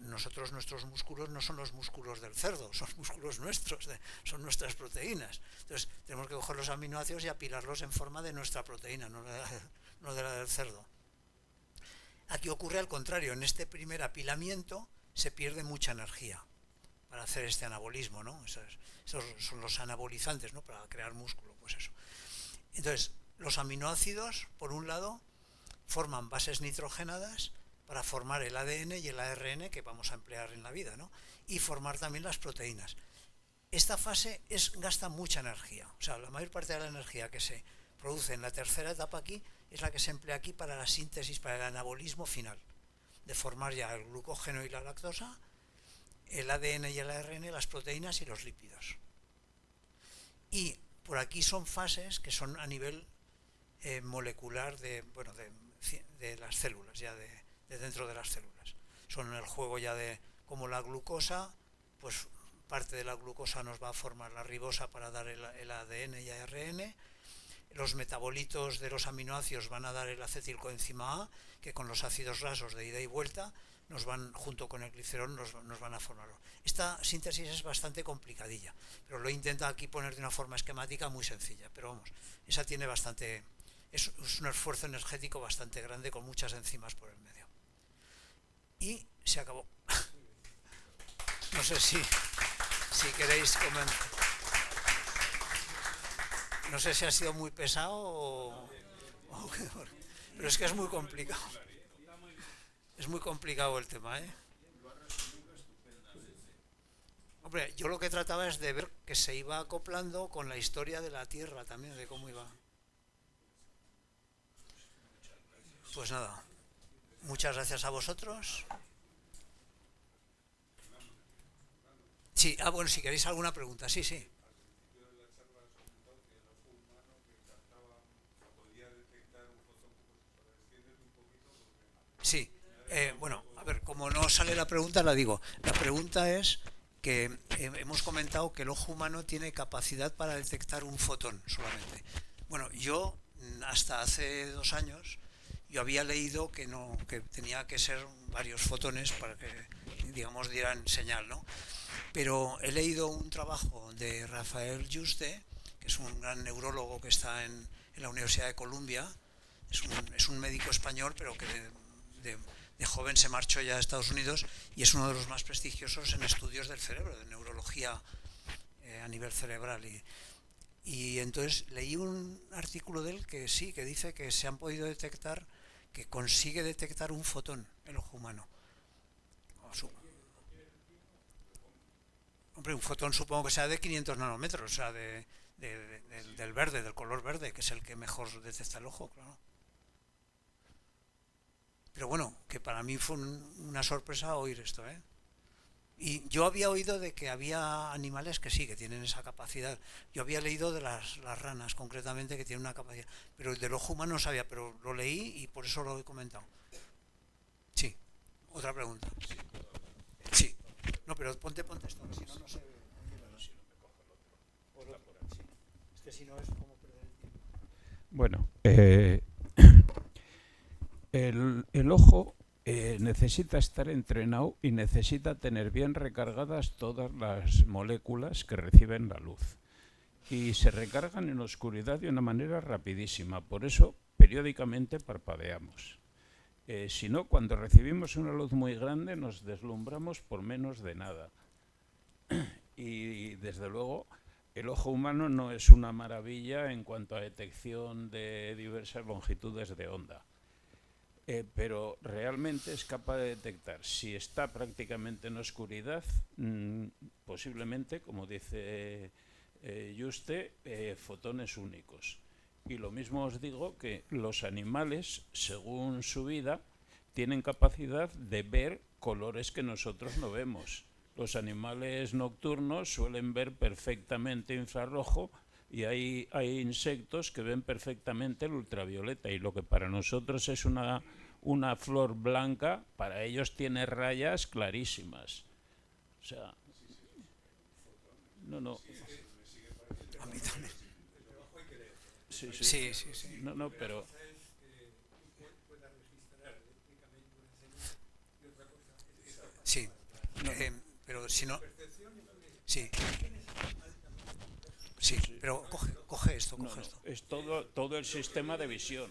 nuestros músculos no son los músculos del cerdo, son músculos nuestros, son nuestras proteínas. Entonces tenemos que coger los aminoácidos y apilarlos en forma de nuestra proteína, no de la del cerdo. Aquí ocurre al contrario, en este primer apilamiento se pierde mucha energía para hacer este anabolismo, ¿no? Esos son los anabolizantes, ¿no? Para crear músculo, pues eso. Entonces, los aminoácidos, por un lado, forman bases nitrogenadas para formar el ADN y el ARN que vamos a emplear en la vida, ¿no? Y formar también las proteínas. Esta fase gasta mucha energía, o sea, la mayor parte de la energía que se produce en la tercera etapa aquí es la que se emplea aquí para la síntesis, para el anabolismo final, de formar ya el glucógeno y la lactosa, el ADN y el ARN, las proteínas y los lípidos. Y por aquí son fases que son a nivel molecular de las células, ya de dentro de las células. Son el juego ya de como la glucosa, pues parte de la glucosa nos va a formar la ribosa para dar el ADN y ARN. Los metabolitos de los aminoácidos van a dar el acetilcoenzima A, que con los ácidos grasos de ida y vuelta nos van, junto con el glicerol, nos van a formarlo. Esta síntesis es bastante complicadilla, pero lo he intentado aquí poner de una forma esquemática muy sencilla, pero vamos, esa tiene bastante, es un esfuerzo energético bastante grande con muchas enzimas por el medio. Y se acabó. No sé si queréis comentar. No sé si ha sido muy pesado pero es que es muy complicado. Es muy complicado el tema, ¿eh? Hombre, yo lo que trataba es de ver que se iba acoplando con la historia de la Tierra también, de cómo iba. Pues nada, muchas gracias a vosotros. Sí, bueno, si queréis alguna pregunta, sí. Sí, bueno, a ver, como no sale la pregunta, la digo. La pregunta es que hemos comentado que el ojo humano tiene capacidad para detectar un fotón solamente. Bueno, yo hasta hace 2 años yo había leído que tenía que ser varios fotones para que, digamos, dieran señal, ¿no? Pero he leído un trabajo de Rafael Yuste, que es un gran neurólogo que está en la Universidad de Columbia. Es un médico español, pero que de joven se marchó ya a Estados Unidos y es uno de los más prestigiosos en estudios del cerebro, de neurología a nivel cerebral. Y entonces leí un artículo de él que sí, que dice que se han podido detectar, que consigue detectar un fotón el ojo humano. Hombre, un fotón supongo que sea de 500 nanómetros, o sea, del verde, del color verde, que es el que mejor detecta el ojo, claro. Pero bueno, que para mí fue una sorpresa oír esto, ¿eh? Y yo había oído de que había animales que sí, que tienen esa capacidad. Yo había leído de las ranas, concretamente, que tienen una capacidad. Pero del ojo humano no sabía, pero lo leí y por eso lo he comentado. Sí, otra pregunta. Sí. No, pero ponte esto, que si no, no se ve. Es que si no es como perder el tiempo. Bueno, el ojo necesita estar entrenado y necesita tener bien recargadas todas las moléculas que reciben la luz. Y se recargan en oscuridad de una manera rapidísima, por eso periódicamente parpadeamos. Si no, cuando recibimos una luz muy grande nos deslumbramos por menos de nada. Y desde luego el ojo humano no es una maravilla en cuanto a detección de diversas longitudes de onda. Pero realmente es capaz de detectar, si está prácticamente en oscuridad, posiblemente, como dice Juste, fotones únicos. Y lo mismo os digo que los animales, según su vida, tienen capacidad de ver colores que nosotros no vemos. Los animales nocturnos suelen ver perfectamente infrarrojo y hay insectos que ven perfectamente el ultravioleta, y lo que para nosotros es una flor blanca, para ellos tiene rayas clarísimas. O sea, no. A mí también. Sí. No, pero... Sí, pero si no... Sí. Sí, pero coge esto. Es todo el sistema de visión.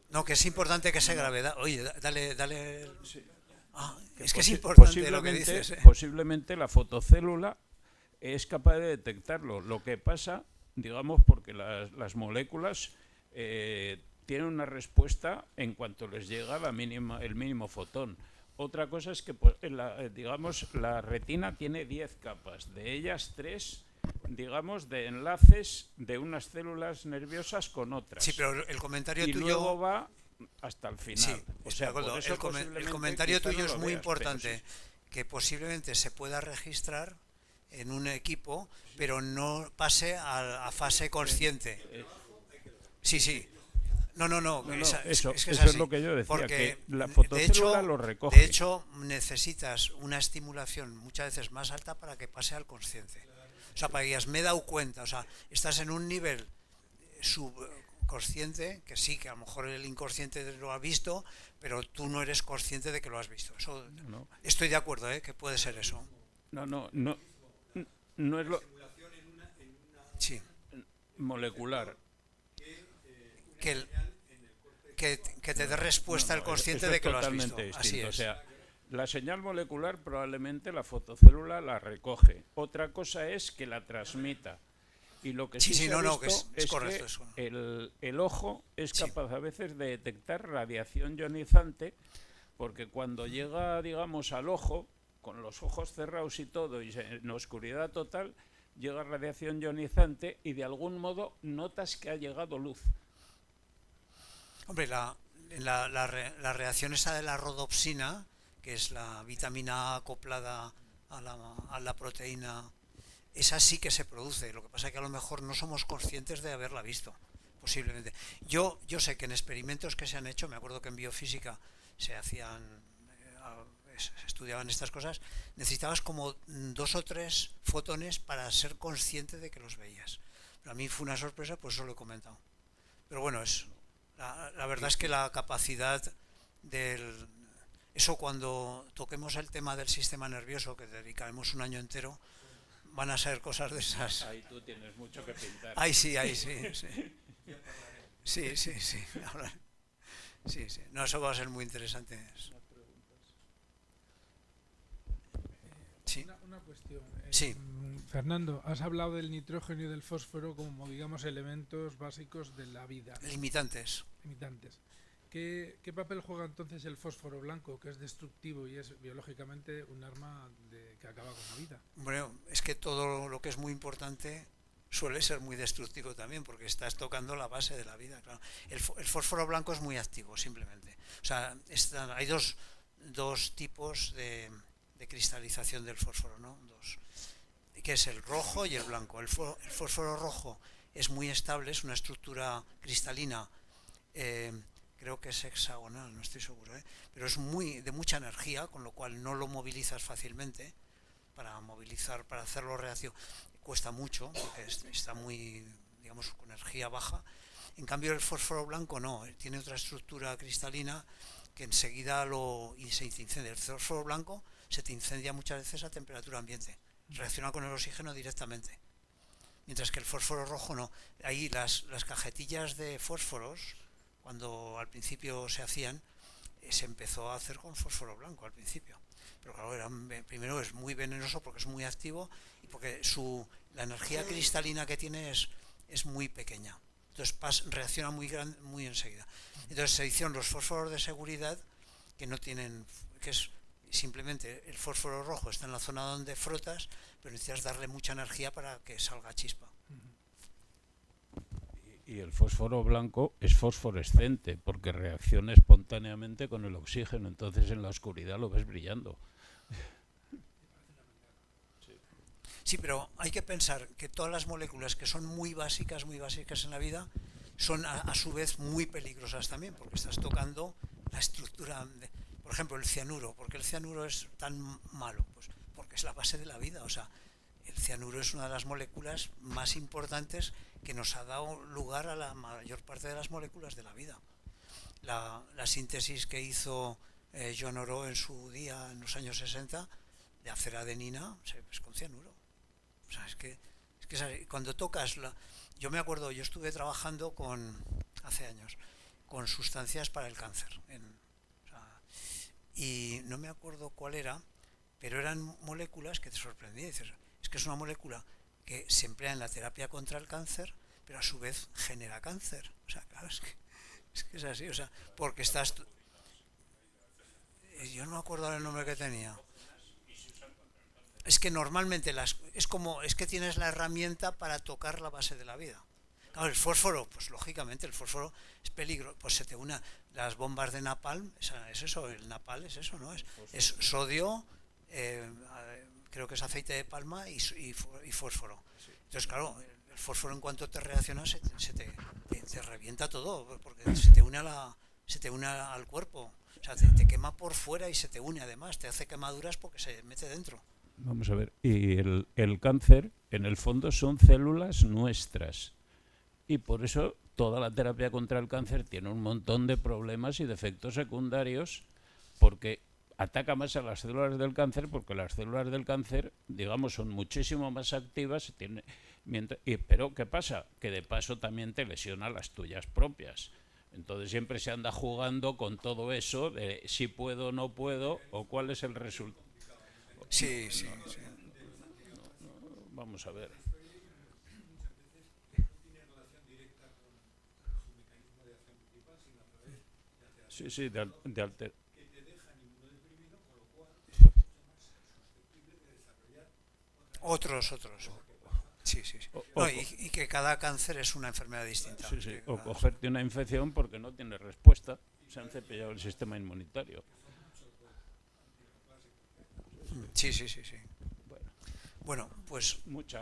No, que es importante que se grabe. Oye, dale. Sí. Es que es importante lo que dices. Posiblemente la fotocélula es capaz de detectarlo. Lo que pasa, digamos, porque las moléculas tienen una respuesta en cuanto les llega el mínimo fotón. Otra cosa es que, digamos, la retina tiene 10 capas, de ellas 3, digamos, de enlaces de unas células nerviosas con otras. Sí, pero el comentario tuyo... Y luego va hasta el final. Sí, o sea, por eso el comentario tuyo es muy importante, sí. Que posiblemente se pueda registrar en un equipo, pero no pase a fase consciente. Sí. No. Eso es es lo que yo decía, porque que la fotocélula lo recoge. De hecho, necesitas una estimulación muchas veces más alta para que pase al consciente. O sea, para que digas, me he dado cuenta, o sea, estás en un nivel subconsciente, que sí, que a lo mejor el inconsciente lo ha visto, pero tú no eres consciente de que lo has visto. Eso, no. Estoy de acuerdo, que puede ser eso. No es lo... Sí. Molecular. Que te dé respuesta al consciente de que lo has visto. Distinto. Así es. O sea, la señal molecular probablemente la fotocélula la recoge. Otra cosa es que la transmita. Y lo que se ha visto es correcto, que eso. el ojo es capaz a veces de detectar radiación ionizante, porque cuando llega, digamos, al ojo, con los ojos cerrados y todo, y en oscuridad total, llega radiación ionizante y de algún modo notas que ha llegado luz. Hombre, la reacción esa de la rodopsina, que es la vitamina A acoplada a la proteína, esa sí que se produce. Lo que pasa es que a lo mejor no somos conscientes de haberla visto, posiblemente. Yo sé que en experimentos que se han hecho, me acuerdo que en biofísica se estudiaban estas cosas, necesitabas como 2 o 3 fotones para ser consciente de que los veías. Pero a mí fue una sorpresa, pues eso lo he comentado. Pero bueno, la verdad es que la capacidad eso, cuando toquemos el tema del sistema nervioso, que dedicaremos un año entero, van a ser cosas de esas. Ahí tú tienes mucho que pintar. Ahí sí. Sí. No, eso va a ser muy interesante. Sí. Una cuestión. Sí. Fernando, has hablado del nitrógeno y del fósforo como, digamos, elementos básicos de la vida. Limitantes. ¿Qué papel juega entonces el fósforo blanco, que es destructivo y es biológicamente un arma que acaba con la vida? Bueno, es que todo lo que es muy importante suele ser muy destructivo también, porque estás tocando la base de la vida. Claro. El fósforo blanco es muy activo, simplemente. O sea, hay dos tipos de cristalización del fósforo, ¿no? Que es el rojo y el blanco. El fósforo rojo es muy estable, es una estructura cristalina, creo que es hexagonal, no estoy seguro, pero es de mucha energía, con lo cual no lo movilizas fácilmente. Para hacerlo reacción cuesta mucho, porque está muy, digamos, con energía baja. En cambio el fósforo blanco no, tiene otra estructura cristalina que enseguida y se te incendia. El fósforo blanco se te incendia muchas veces a temperatura ambiente, reacciona con el oxígeno directamente, mientras que el fósforo rojo no. Ahí las cajetillas de fósforos, cuando al principio se hacían, se empezó a hacer con fósforo blanco al principio, pero claro, primero es muy venenoso porque es muy activo y porque la energía cristalina que tiene es muy pequeña, entonces reacciona muy enseguida. Entonces se hicieron los fósforos de seguridad que no tienen, que es simplemente el fósforo rojo está en la zona donde frotas, pero necesitas darle mucha energía para que salga chispa. Y el fósforo blanco es fosforescente porque reacciona espontáneamente con el oxígeno, entonces en la oscuridad lo ves brillando. Sí, pero hay que pensar que todas las moléculas que son muy básicas en la vida, son a su vez muy peligrosas también, porque estás tocando la estructura. Por ejemplo, el cianuro. ¿Por qué el cianuro es tan malo? Pues porque es la base de la vida. O sea, el cianuro es una de las moléculas más importantes que nos ha dado lugar a la mayor parte de las moléculas de la vida. La síntesis que hizo John Oro en su día, en los años 60, de aceradenina, es con cianuro. O sea, es que cuando tocas yo me acuerdo, yo estuve trabajando hace años con sustancias para el cáncer, y no me acuerdo cuál era, pero eran moléculas que te sorprendían. Dices, es que es una molécula que se emplea en la terapia contra el cáncer, pero a su vez genera cáncer. O sea, claro, es que es así, o sea, porque yo no me acuerdo ahora el nombre que tenía. Es que normalmente es que tienes la herramienta para tocar la base de la vida. Claro, el fósforo, pues lógicamente el fósforo es peligro, pues se te une las bombas de napalm, es eso, el napalm es eso, ¿no? Es sodio, creo que es aceite de palma y fósforo. Entonces, claro, el fósforo en cuanto te reacciona se te revienta todo, porque se te une al cuerpo, o sea, te quema por fuera y se te une además, te hace quemaduras porque se mete dentro. Vamos a ver, y el cáncer en el fondo son células nuestras y por eso toda la terapia contra el cáncer tiene un montón de problemas y de efectos secundarios porque ataca más a las células del cáncer, porque las células del cáncer, digamos, son muchísimo más activas, pero ¿qué pasa? Que de paso también te lesiona las tuyas propias. Entonces siempre se anda jugando con todo eso de si puedo o no puedo o cuál es el resultado. Sí. Vamos a ver. Sí, de alter. Otros. Sí. No, y que cada cáncer es una enfermedad distinta. Sí. O cogerte una infección porque no tiene respuesta. Se han cepillado el sistema inmunitario. Sí. Bueno, pues muchas